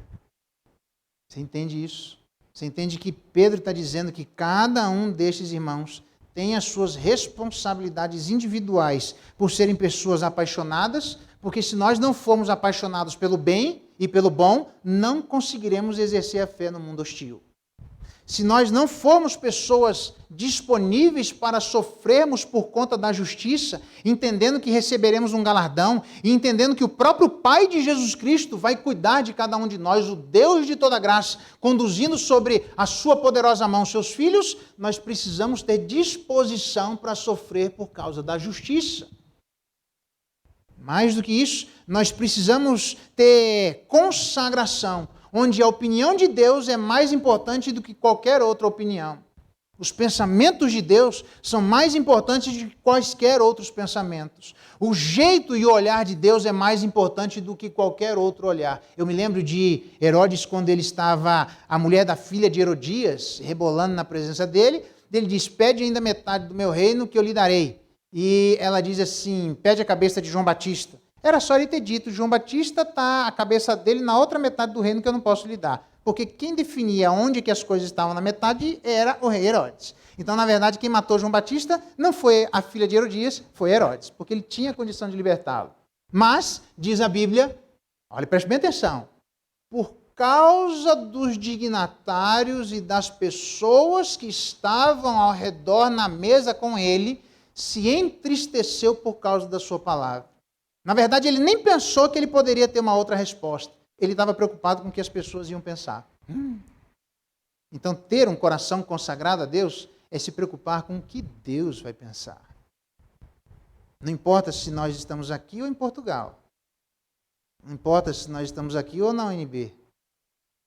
Você entende isso? Você entende que Pedro está dizendo que cada um destes irmãos tem as suas responsabilidades individuais por serem pessoas apaixonadas, porque se nós não formos apaixonados pelo bem e pelo bom, não conseguiremos exercer a fé no mundo hostil. se nós não formos pessoas disponíveis para sofrermos por conta da justiça, entendendo que receberemos um galardão e entendendo que o próprio Pai de Jesus Cristo vai cuidar de cada um de nós, o Deus de toda graça, conduzindo sobre a sua poderosa mão seus filhos, nós precisamos ter disposição para sofrer por causa da justiça. Mais do que isso, nós precisamos ter consagração, onde a opinião de Deus é mais importante do que qualquer outra opinião. Os pensamentos de Deus são mais importantes do que quaisquer outros pensamentos. O jeito e o olhar de Deus é mais importante do que qualquer outro olhar. Eu me lembro de Herodes, quando ele estava, a mulher da filha de Herodias, rebolando na presença dele, ele diz, pede ainda metade do meu reino que eu lhe darei. E ela diz assim, pede a cabeça de João Batista. Era só ele ter dito, João Batista está a cabeça dele na outra metade do reino que eu não posso lhe dar. Porque quem definia onde que as coisas estavam na metade era o rei Herodes. Então, na verdade, quem matou João Batista não foi a filha de Herodias, foi Herodes, porque ele tinha condição de libertá-lo. Mas, diz a Bíblia, olha, preste bem atenção, por causa dos dignatários e das pessoas que estavam ao redor na mesa com ele, se entristeceu por causa da sua palavra. Na verdade, ele nem pensou que ele poderia ter uma outra resposta. Ele estava preocupado com o que as pessoas iam pensar. Então, ter um coração consagrado a Deus é se preocupar com o que Deus vai pensar. Não importa se nós estamos aqui ou em Portugal. Não importa se nós estamos aqui ou na UNB.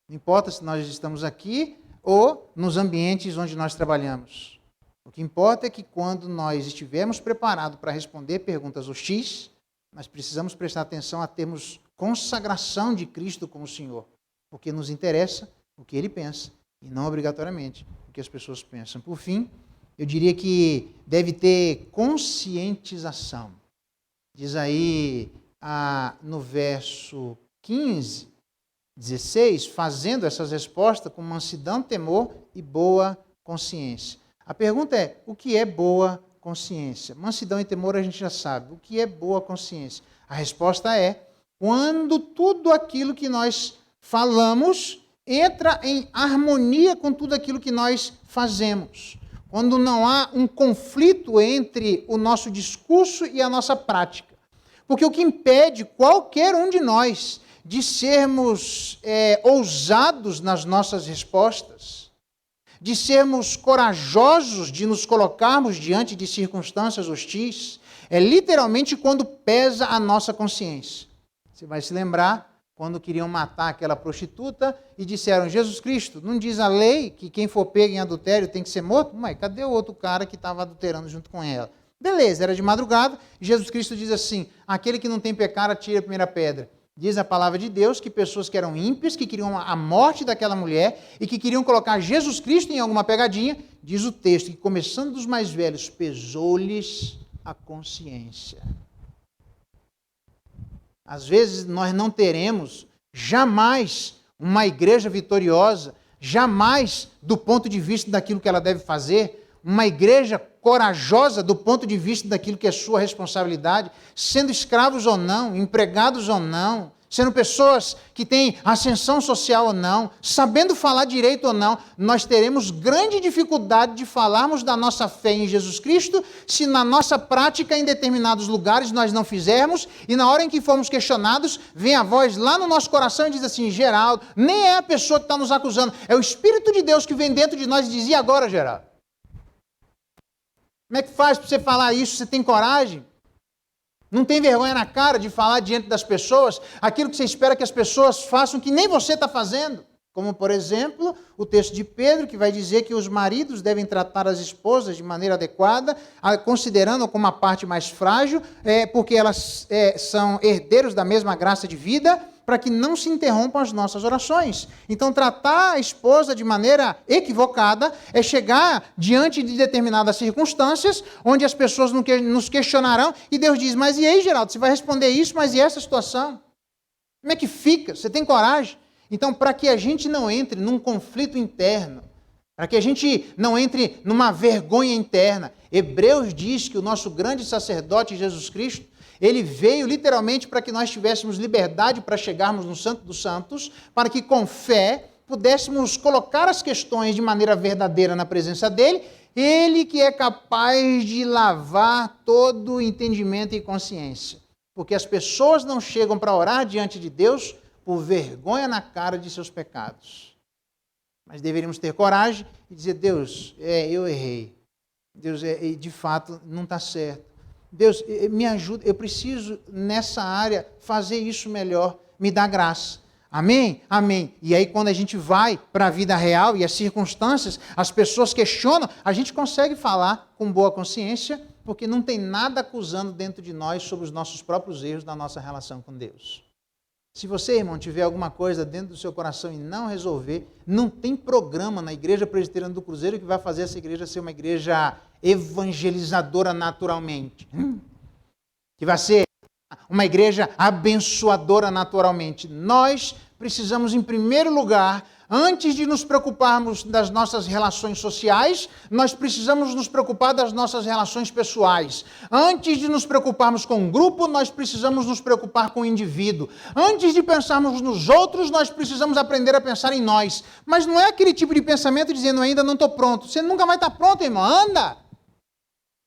Não importa se nós estamos aqui ou nos ambientes onde nós trabalhamos. O que importa é que quando nós estivermos preparados para responder perguntas hostis, nós precisamos prestar atenção a termos consagração de Cristo como Senhor, porque nos interessa o que Ele pensa, e não obrigatoriamente o que as pessoas pensam. Por fim, eu diria que deve ter conscientização. Diz aí no verso 15, 16, fazendo essas respostas com mansidão, temor e boa consciência. A pergunta é, o que é boa consciência? Mansidão e temor a gente já sabe. O que é boa consciência? A resposta é quando tudo aquilo que nós falamos entra em harmonia com tudo aquilo que nós fazemos. Quando não há um conflito entre o nosso discurso e a nossa prática. Porque o que impede qualquer um de nós de sermos ousados nas nossas respostas, de sermos corajosos, de nos colocarmos diante de circunstâncias hostis, é literalmente quando pesa a nossa consciência. Você vai se lembrar quando queriam matar aquela prostituta e disseram, Jesus Cristo, não diz a lei que quem for pego em adultério tem que ser morto? Mas cadê o outro cara que estava adulterando junto com ela? Beleza, era de madrugada, e Jesus Cristo diz assim, aquele que não tem pecado atire a primeira pedra. Diz a palavra de Deus que pessoas que eram ímpias, que queriam a morte daquela mulher e que queriam colocar Jesus Cristo em alguma pegadinha, diz o texto que, começando dos mais velhos, pesou-lhes a consciência. Às vezes nós não teremos jamais uma igreja vitoriosa, jamais do ponto de vista daquilo que ela deve fazer, uma igreja corajosa do ponto de vista daquilo que é sua responsabilidade, sendo escravos ou não, empregados ou não, sendo pessoas que têm ascensão social ou não, sabendo falar direito ou não, nós teremos grande dificuldade de falarmos da nossa fé em Jesus Cristo se na nossa prática em determinados lugares nós não fizermos e na hora em que formos questionados, vem a voz lá no nosso coração e diz assim, Geraldo, nem é a pessoa que está nos acusando, é o Espírito de Deus que vem dentro de nós e diz, e agora, Geraldo? Como é que faz para você falar isso? Você tem coragem? Não tem vergonha na cara de falar diante das pessoas aquilo que você espera que as pessoas façam que nem você está fazendo? Como, por exemplo, o texto de Pedro, que vai dizer que os maridos devem tratar as esposas de maneira adequada, considerando como a parte mais frágil, porque elas são herdeiros da mesma graça de vida, para que não se interrompam as nossas orações. Então, tratar a esposa de maneira equivocada é chegar diante de determinadas circunstâncias onde as pessoas nos questionarão e Deus diz, mas e aí, Geraldo, você vai responder isso, mas e essa situação? Como é que fica? Você tem coragem? Então, para que a gente não entre num conflito interno, para que a gente não entre numa vergonha interna, Hebreus diz que o nosso grande sacerdote, Jesus Cristo, ele veio literalmente para que nós tivéssemos liberdade para chegarmos no Santo dos Santos, para que com fé pudéssemos colocar as questões de maneira verdadeira na presença dele, ele que é capaz de lavar todo o entendimento e consciência. Porque as pessoas não chegam para orar diante de Deus por vergonha na cara de seus pecados. Mas deveríamos ter coragem e dizer, Deus, eu errei. Deus, de fato, não está certo. Deus, me ajuda, eu preciso, nessa área, fazer isso melhor. Me dá graça. Amém? Amém. E aí, quando a gente vai para a vida real e as circunstâncias, as pessoas questionam, a gente consegue falar com boa consciência, porque não tem nada acusando dentro de nós sobre os nossos próprios erros da nossa relação com Deus. Se você, irmão, tiver alguma coisa dentro do seu coração e não resolver, não tem programa na Igreja Presbiteriana do Cruzeiro que vai fazer essa igreja ser uma igreja evangelizadora naturalmente. Que vai ser uma igreja abençoadora naturalmente. Nós precisamos, em primeiro lugar, antes de nos preocuparmos das nossas relações sociais, nós precisamos nos preocupar das nossas relações pessoais. Antes de nos preocuparmos com o grupo, nós precisamos nos preocupar com o indivíduo. Antes de pensarmos nos outros, nós precisamos aprender a pensar em nós. Mas não é aquele tipo de pensamento dizendo, ainda não estou pronto. Você nunca vai estar pronto, irmão. Anda!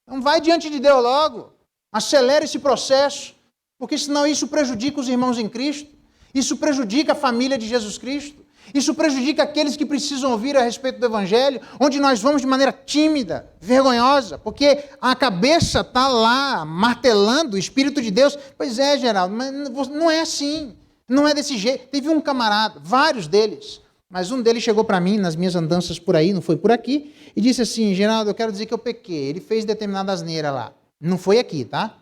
Então vai diante de Deus logo. Acelera esse processo, porque senão isso prejudica os irmãos em Cristo. Isso prejudica a família de Jesus Cristo. Isso prejudica aqueles que precisam ouvir a respeito do Evangelho, onde nós vamos de maneira tímida, vergonhosa, porque a cabeça está lá martelando o Espírito de Deus. Pois é, Geraldo, mas não é assim, não é desse jeito. Teve um camarada, vários deles, mas um deles chegou para mim nas minhas andanças por aí, não foi por aqui, e disse assim, Geraldo, eu quero dizer que eu pequei. Ele fez determinada asneira lá. Não foi aqui, tá?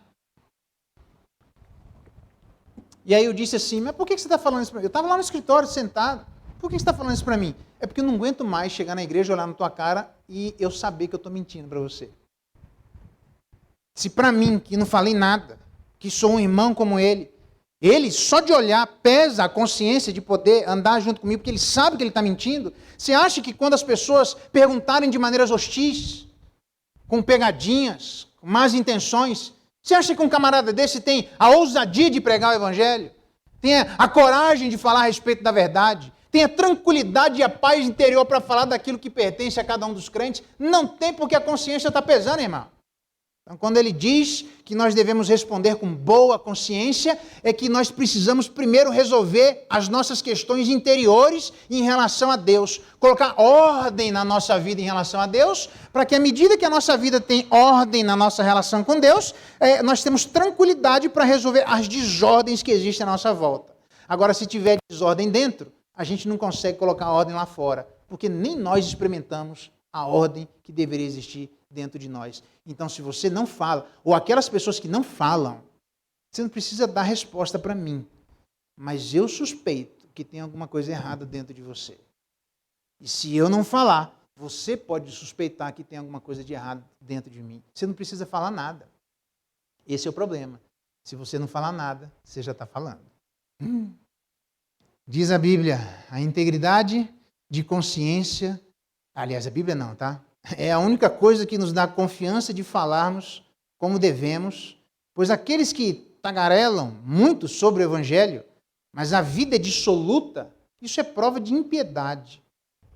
E aí eu disse assim, mas por que você está falando isso para mim? Eu estava lá no escritório sentado. Por que você está falando isso para mim? É porque eu não aguento mais chegar na igreja, olhar na tua cara e eu saber que eu estou mentindo para você. Se para mim, que não falei nada, que sou um irmão como ele só de olhar pesa a consciência de poder andar junto comigo, porque ele sabe que ele está mentindo. Você acha que quando as pessoas perguntarem de maneiras hostis, com pegadinhas, com más intenções, você acha que um camarada desse tem a ousadia de pregar o Evangelho? Tem a coragem de falar a respeito da verdade? Tem a tranquilidade e a paz interior para falar daquilo que pertence a cada um dos crentes? Não tem, porque a consciência está pesando, irmão. Então, quando ele diz que nós devemos responder com boa consciência, é que nós precisamos primeiro resolver as nossas questões interiores em relação a Deus. Colocar ordem na nossa vida em relação a Deus, para que à medida que a nossa vida tem ordem na nossa relação com Deus, nós temos tranquilidade para resolver as desordens que existem à nossa volta. Agora, se tiver desordem dentro, a gente não consegue colocar a ordem lá fora, porque nem nós experimentamos a ordem que deveria existir dentro de nós. Então, se você não fala, ou aquelas pessoas que não falam, você não precisa dar resposta para mim, mas eu suspeito que tem alguma coisa errada dentro de você. E se eu não falar, você pode suspeitar que tem alguma coisa de errado dentro de mim. Você não precisa falar nada. Esse é o problema. Se você não falar nada, você já está falando. Diz a Bíblia, a integridade de consciência, aliás, a Bíblia não, tá? É a única coisa que nos dá confiança de falarmos como devemos, pois aqueles que tagarelam muito sobre o Evangelho, mas a vida é dissoluta, isso é prova de impiedade.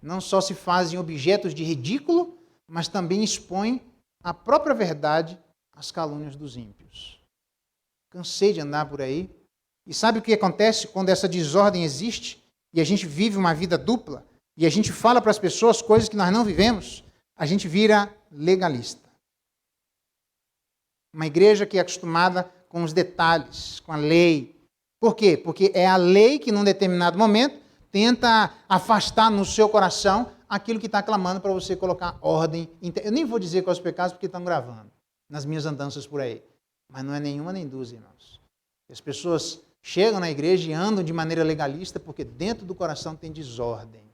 Não só se fazem objetos de ridículo, mas também expõem a própria verdade às calúnias dos ímpios. Cansei de andar por aí. E sabe o que acontece quando essa desordem existe e a gente vive uma vida dupla e a gente fala para as pessoas coisas que nós não vivemos? A gente vira legalista. Uma igreja que é acostumada com os detalhes, com a lei. Por quê? Porque é a lei que, num determinado momento, tenta afastar no seu coração aquilo que está clamando para você colocar ordem. Eu nem vou dizer quais os pecados, porque estão gravando nas minhas andanças por aí. Mas não é nenhuma nem duas, irmãos. As pessoas chegam na igreja e andam de maneira legalista porque dentro do coração tem desordem.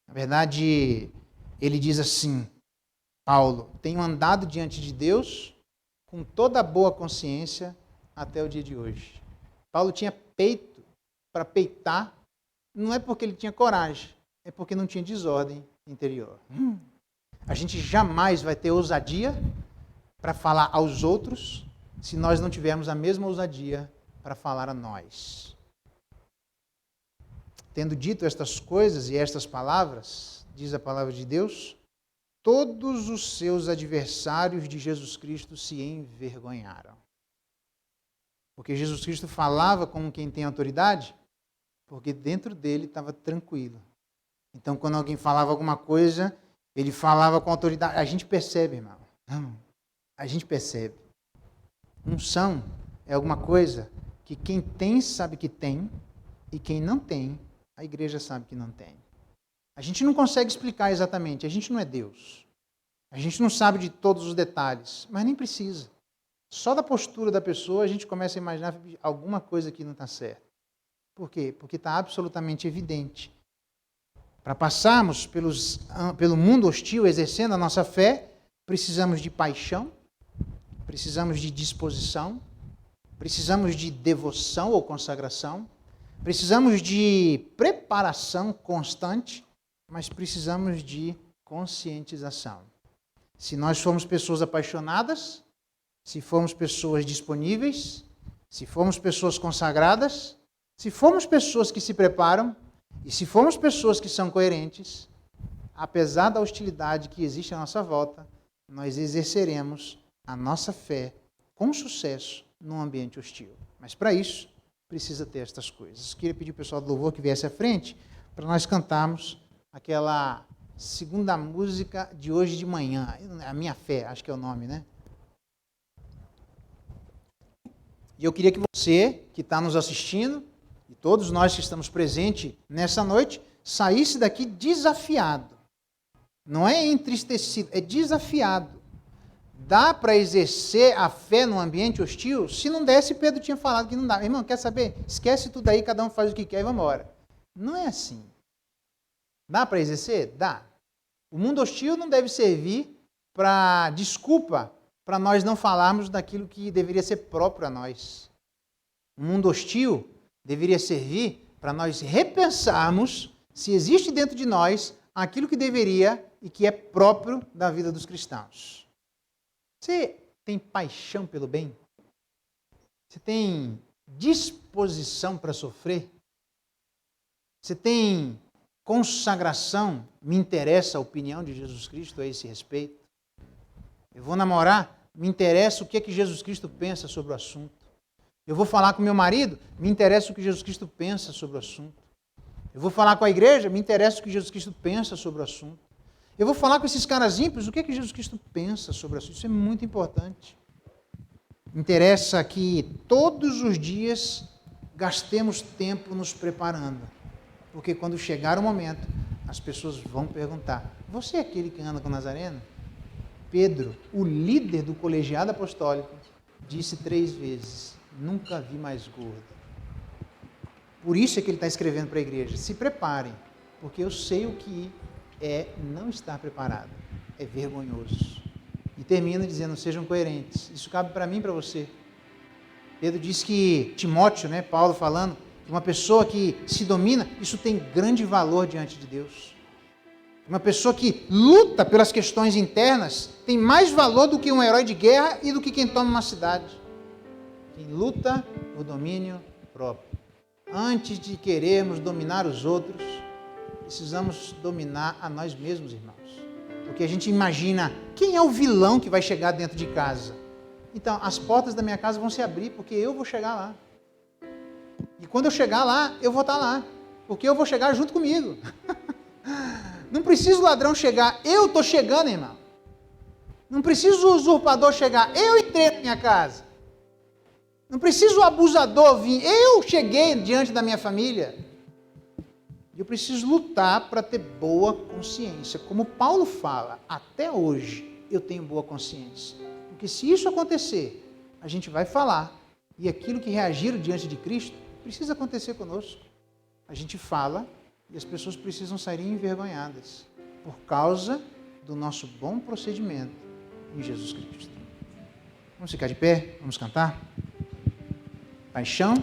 Na verdade, ele diz assim, Paulo, tenho andado diante de Deus com toda a boa consciência até o dia de hoje. Paulo tinha peito para peitar, não é porque ele tinha coragem, é porque não tinha desordem interior. A gente jamais vai ter ousadia para falar aos outros se nós não tivermos a mesma ousadia para falar a nós. Tendo dito estas coisas e estas palavras, diz a palavra de Deus, todos os seus adversários de Jesus Cristo se envergonharam. Porque Jesus Cristo falava como quem tem autoridade, porque dentro dele estava tranquilo. Então, quando alguém falava alguma coisa, ele falava com autoridade. A gente percebe, irmão. A gente percebe. Unção é alguma coisa que quem tem sabe que tem, e quem não tem, a igreja sabe que não tem. A gente não consegue explicar exatamente, a gente não é Deus. A gente não sabe de todos os detalhes, mas nem precisa. Só da postura da pessoa a gente começa a imaginar alguma coisa que não está certa. Por quê? Porque está absolutamente evidente. Para passarmos pelo mundo hostil exercendo a nossa fé, precisamos de paixão, precisamos de disposição, precisamos de devoção ou consagração, precisamos de preparação constante, mas precisamos de conscientização. Se nós formos pessoas apaixonadas, se formos pessoas disponíveis, se formos pessoas consagradas, se formos pessoas que se preparam e se formos pessoas que são coerentes, apesar da hostilidade que existe à nossa volta, nós exerceremos a nossa fé com sucesso num ambiente hostil. Mas para isso, precisa ter estas coisas. Queria pedir ao pessoal do louvor que viesse à frente para nós cantarmos aquela segunda música de hoje de manhã. A Minha Fé, acho que é o nome, né? E eu queria que você, que está nos assistindo, e todos nós que estamos presentes nessa noite, saísse daqui desafiado. Não é entristecido, é desafiado. Dá para exercer a fé num ambiente hostil? Se não desse, Pedro tinha falado que não dá. Irmão, quer saber? Esquece tudo aí, cada um faz o que quer e vamos embora. Não é assim. Dá para exercer? Dá. O mundo hostil não deve servir para desculpa para nós não falarmos daquilo que deveria ser próprio a nós. O mundo hostil deveria servir para nós repensarmos se existe dentro de nós aquilo que deveria e que é próprio da vida dos cristãos. Você tem paixão pelo bem? Você tem disposição para sofrer? Você tem consagração? Me interessa a opinião de Jesus Cristo a esse respeito? Eu vou namorar? Me interessa o que é que Jesus Cristo pensa sobre o assunto. Eu vou falar com meu marido? Me interessa o que Jesus Cristo pensa sobre o assunto. Eu vou falar com a igreja? Me interessa o que Jesus Cristo pensa sobre o assunto. Eu vou falar com esses caras ímpios, o que é que Jesus Cristo pensa sobre o assunto. Isso é muito importante. Interessa que todos os dias gastemos tempo nos preparando. Porque quando chegar o momento, as pessoas vão perguntar: você é aquele que anda com o Nazareno? Pedro, o líder do colegiado apostólico, disse 3 vezes: nunca vi mais gordo. Por isso é que ele está escrevendo para a igreja: se preparem, porque eu sei o que é não estar preparado. É vergonhoso. E termina dizendo: sejam coerentes. Isso cabe para mim e para você. Pedro diz que Timóteo, Paulo falando, que uma pessoa que se domina, isso tem grande valor diante de Deus. Uma pessoa que luta pelas questões internas tem mais valor do que um herói de guerra e do que quem toma uma cidade. Quem luta por domínio próprio. Antes de querermos dominar os outros, precisamos dominar a nós mesmos, irmãos. Porque a gente imagina, quem é o vilão que vai chegar dentro de casa? Então, as portas da minha casa vão se abrir, porque eu vou chegar lá. E quando eu chegar lá, eu vou estar lá. Porque eu vou chegar junto comigo. Não precisa o ladrão chegar, eu estou chegando, irmão. Não precisa o usurpador chegar, eu entrei na minha casa. Não precisa o abusador vir, eu cheguei diante da minha família. Eu preciso lutar para ter boa consciência. Como Paulo fala, até hoje eu tenho boa consciência. Porque se isso acontecer, a gente vai falar. E aquilo que reagiram diante de Cristo precisa acontecer conosco. A gente fala e as pessoas precisam sair envergonhadas por causa do nosso bom procedimento em Jesus Cristo. Vamos ficar de pé? Vamos cantar? Paixão,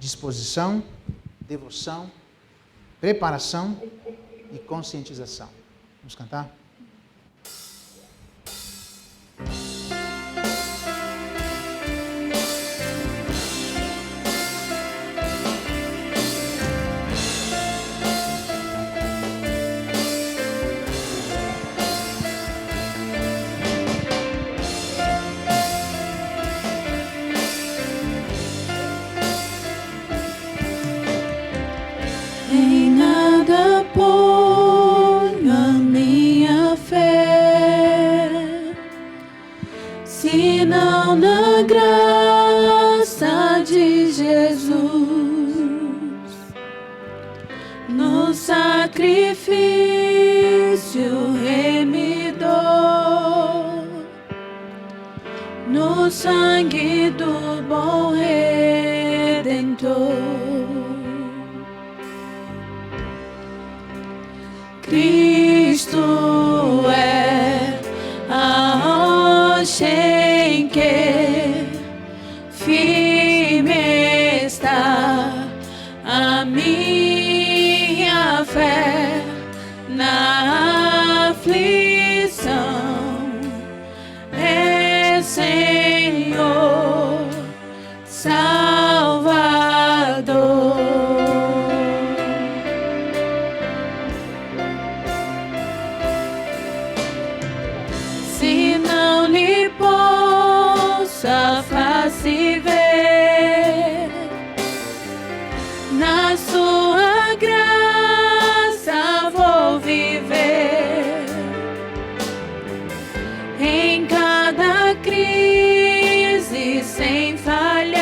disposição, devoção, preparação e conscientização. Vamos cantar? sacrifício remidor, no sangue do bom Redentor. Cristo é a rocha em que firme está a minha fé na aflição. É Senhor Salvador. Se não lhe posso a face ver, na sua graça vou viver. Em cada crise sem falhar,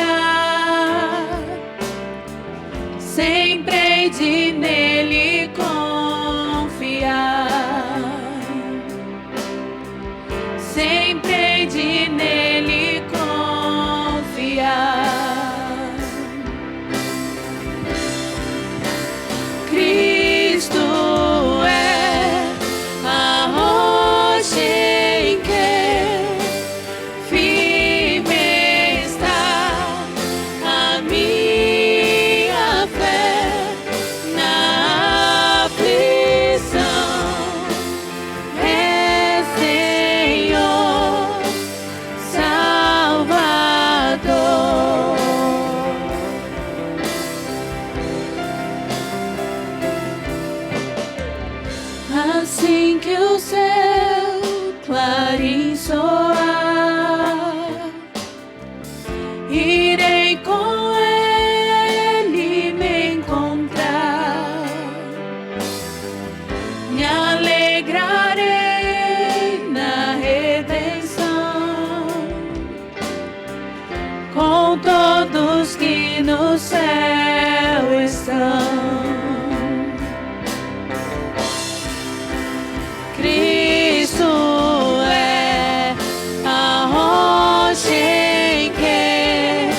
sempre hei de nele confiar. Sempre hei de nele confiar. Cristo é a rocha em que firme está a minha fé na aflição. É Senhor Salvador. Assim que o céu clarim soar, irei com ele me encontrar. Me alegrarei na redenção com todos que no céu estão. Cristo é a rocha em que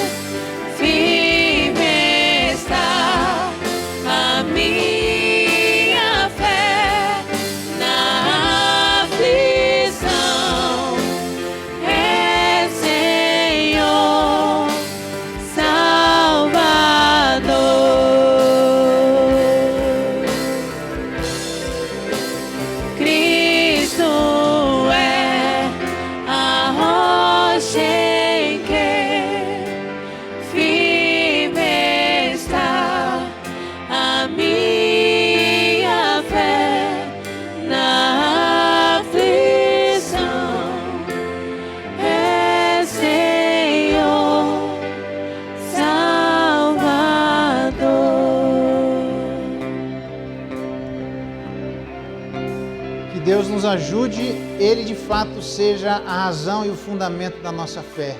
firme está a minha fé na aflição. É Senhor Salvador. Cristo é a rocha em que firme está a minha fé na aflição. É Senhor Salvador. Que Deus nos ajude, Ele de fato seja a razão e o fundamento da nossa fé.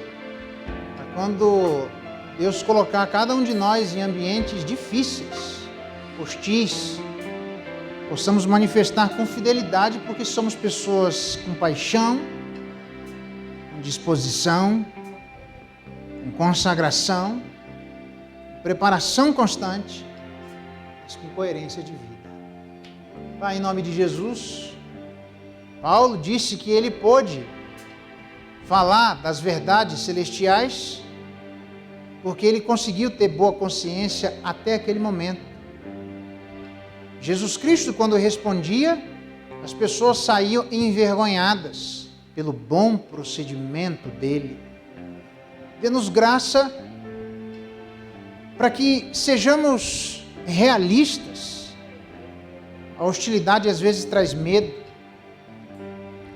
Para quando Deus colocar cada um de nós em ambientes difíceis, hostis, possamos manifestar com fidelidade, porque somos pessoas com paixão, com disposição, com consagração, preparação constante, mas com coerência de vida. Pai, em nome de Jesus, Paulo disse que ele pôde falar das verdades celestiais porque ele conseguiu ter boa consciência até aquele momento. Jesus Cristo, quando respondia, as pessoas saíam envergonhadas pelo bom procedimento dele. Dê-nos graça para que sejamos realistas. A hostilidade às vezes traz medo.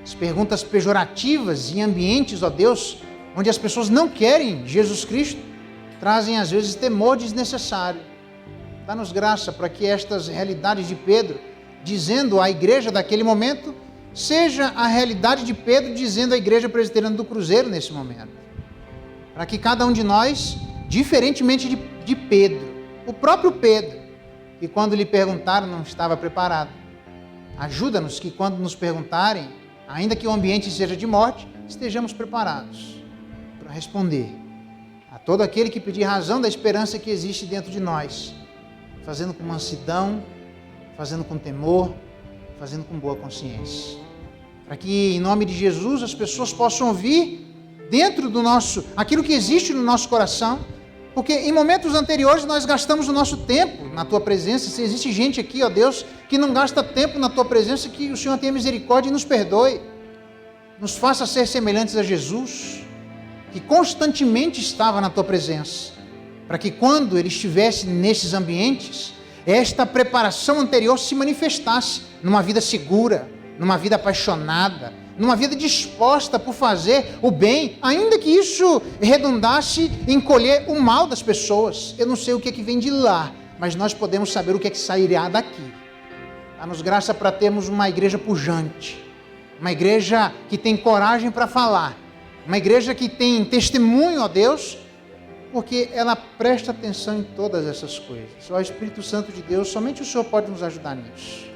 As perguntas pejorativas em ambientes, ó Deus, onde as pessoas não querem Jesus Cristo, trazem às vezes temor desnecessário. Dá-nos graça para que estas realidades de Pedro, dizendo à igreja daquele momento, seja a realidade de Pedro dizendo à igreja presbiteriana do Cruzeiro nesse momento. Para que cada um de nós, diferentemente de Pedro, o próprio Pedro, e quando lhe perguntaram não estava preparado. Ajuda-nos que quando nos perguntarem, ainda que o ambiente seja de morte, estejamos preparados para responder a todo aquele que pedir razão da esperança que existe dentro de nós, fazendo com mansidão, fazendo com temor, fazendo com boa consciência. Para que, em nome de Jesus, as pessoas possam ouvir dentro do aquilo que existe no nosso coração, porque em momentos anteriores nós gastamos o nosso tempo na Tua presença. Se existe gente aqui, ó Deus, que não gasta tempo na Tua presença, que o Senhor tenha misericórdia e nos perdoe. Nos faça ser semelhantes a Jesus, que constantemente estava na Tua presença, para que quando Ele estivesse nesses ambientes, esta preparação anterior se manifestasse numa vida segura, numa vida apaixonada, numa vida disposta por fazer o bem, ainda que isso redundasse em colher o mal das pessoas. Eu não sei o que é que vem de lá, mas nós podemos saber o que é que sairá daqui. Dá-nos graça para termos uma igreja pujante, uma igreja que tem coragem para falar, uma igreja que tem testemunho, ó Deus, porque ela presta atenção em todas essas coisas. Ó Espírito Santo de Deus, somente o Senhor pode nos ajudar nisso.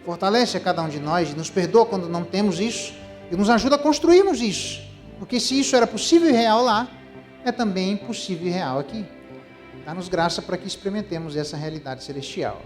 Fortalece a cada um de nós, nos perdoa quando não temos isso e nos ajuda a construirmos isso. Porque se isso era possível e real lá, é também possível e real aqui. Dá-nos graça para que experimentemos essa realidade celestial.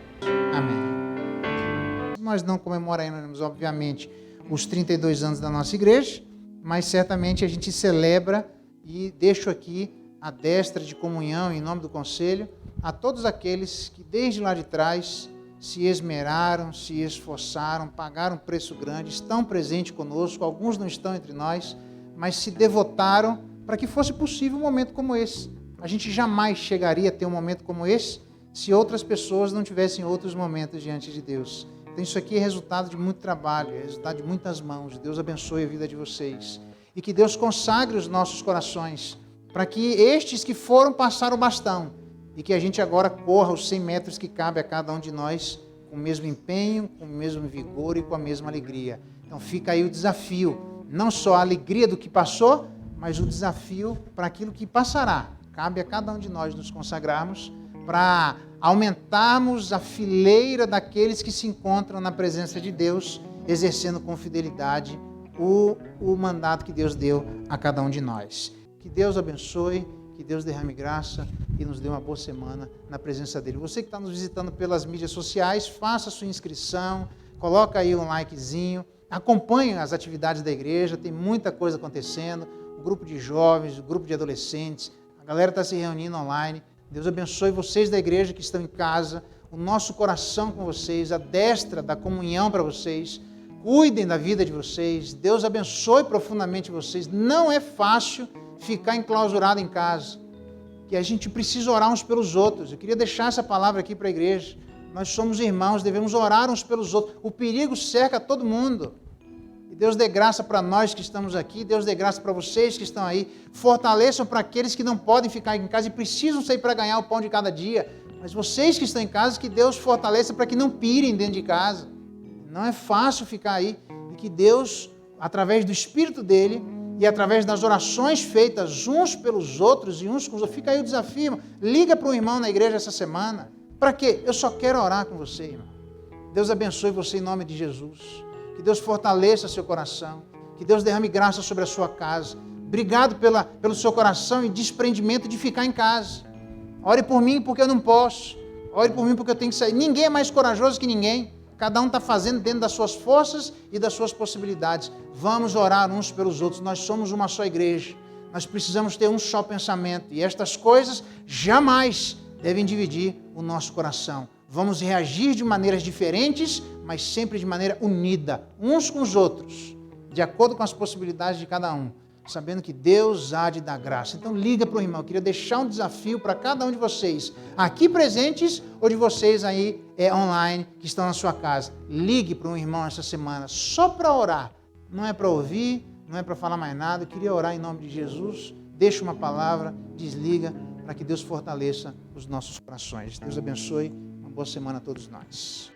Amém. Nós não comemoraremos, obviamente, os 32 anos da nossa igreja, mas certamente a gente celebra e deixo aqui a destra de comunhão em nome do Conselho a todos aqueles que desde lá de trás se esmeraram, se esforçaram, pagaram um preço grande, estão presentes conosco, alguns não estão entre nós, mas se devotaram para que fosse possível um momento como esse. A gente jamais chegaria a ter um momento como esse se outras pessoas não tivessem outros momentos diante de Deus. Então isso aqui é resultado de muito trabalho, é resultado de muitas mãos. Deus abençoe a vida de vocês. E que Deus consagre os nossos corações para que estes que foram passar o bastão e que a gente agora corra os 100 metros que cabe a cada um de nós com o mesmo empenho, com o mesmo vigor e com a mesma alegria. Então fica aí o desafio, não só a alegria do que passou, mas o desafio para aquilo que passará. Cabe a cada um de nós nos consagrarmos para aumentarmos a fileira daqueles que se encontram na presença de Deus, exercendo com fidelidade o mandato que Deus deu a cada um de nós. Que Deus abençoe, que Deus derrame graça e nos dê uma boa semana na presença dEle. Você que está nos visitando pelas mídias sociais, faça a sua inscrição, coloca aí um likezinho, acompanhe as atividades da igreja, tem muita coisa acontecendo, o grupo de jovens, o grupo de adolescentes, a galera está se reunindo online. Deus abençoe vocês da igreja que estão em casa, o nosso coração com vocês, a destra da comunhão para vocês. Cuidem da vida de vocês, Deus abençoe profundamente vocês. Não é fácil ficar enclausurado em casa, que a gente precisa orar uns pelos outros. Eu queria deixar essa palavra aqui para a igreja. Nós somos irmãos, devemos orar uns pelos outros. O perigo cerca todo mundo. E Deus dê graça para nós que estamos aqui, Deus dê graça para vocês que estão aí. Fortaleçam para aqueles que não podem ficar em casa e precisam sair para ganhar o pão de cada dia. Mas vocês que estão em casa, que Deus fortaleça para que não pirem dentro de casa. Não é fácil ficar aí. E que Deus, através do Espírito dele, e através das orações feitas uns pelos outros e uns com os outros. Fica aí o desafio. Liga para um irmão na igreja essa semana. Para quê? Eu só quero orar com você, irmão. Deus abençoe você em nome de Jesus. Que Deus fortaleça seu coração. Que Deus derrame graça sobre a sua casa. Obrigado pelo seu coração e desprendimento de ficar em casa. Ore por mim porque eu não posso. Ore por mim porque eu tenho que sair. Ninguém é mais corajoso que ninguém. Cada um está fazendo dentro das suas forças e das suas possibilidades. Vamos orar uns pelos outros. Nós somos uma só igreja. Nós precisamos ter um só pensamento. E estas coisas jamais devem dividir o nosso coração. Vamos reagir de maneiras diferentes, mas sempre de maneira unida, uns com os outros, de acordo com as possibilidades de cada um, sabendo que Deus há de dar graça. Então liga para o irmão. Eu queria deixar um desafio para cada um de vocês, aqui presentes ou de vocês aí online, que estão na sua casa. Ligue para um irmão essa semana, só para orar. Não é para ouvir, não é para falar mais nada. Eu queria orar em nome de Jesus. Deixa uma palavra, desliga, para que Deus fortaleça os nossos corações. Deus abençoe. Uma boa semana a todos nós.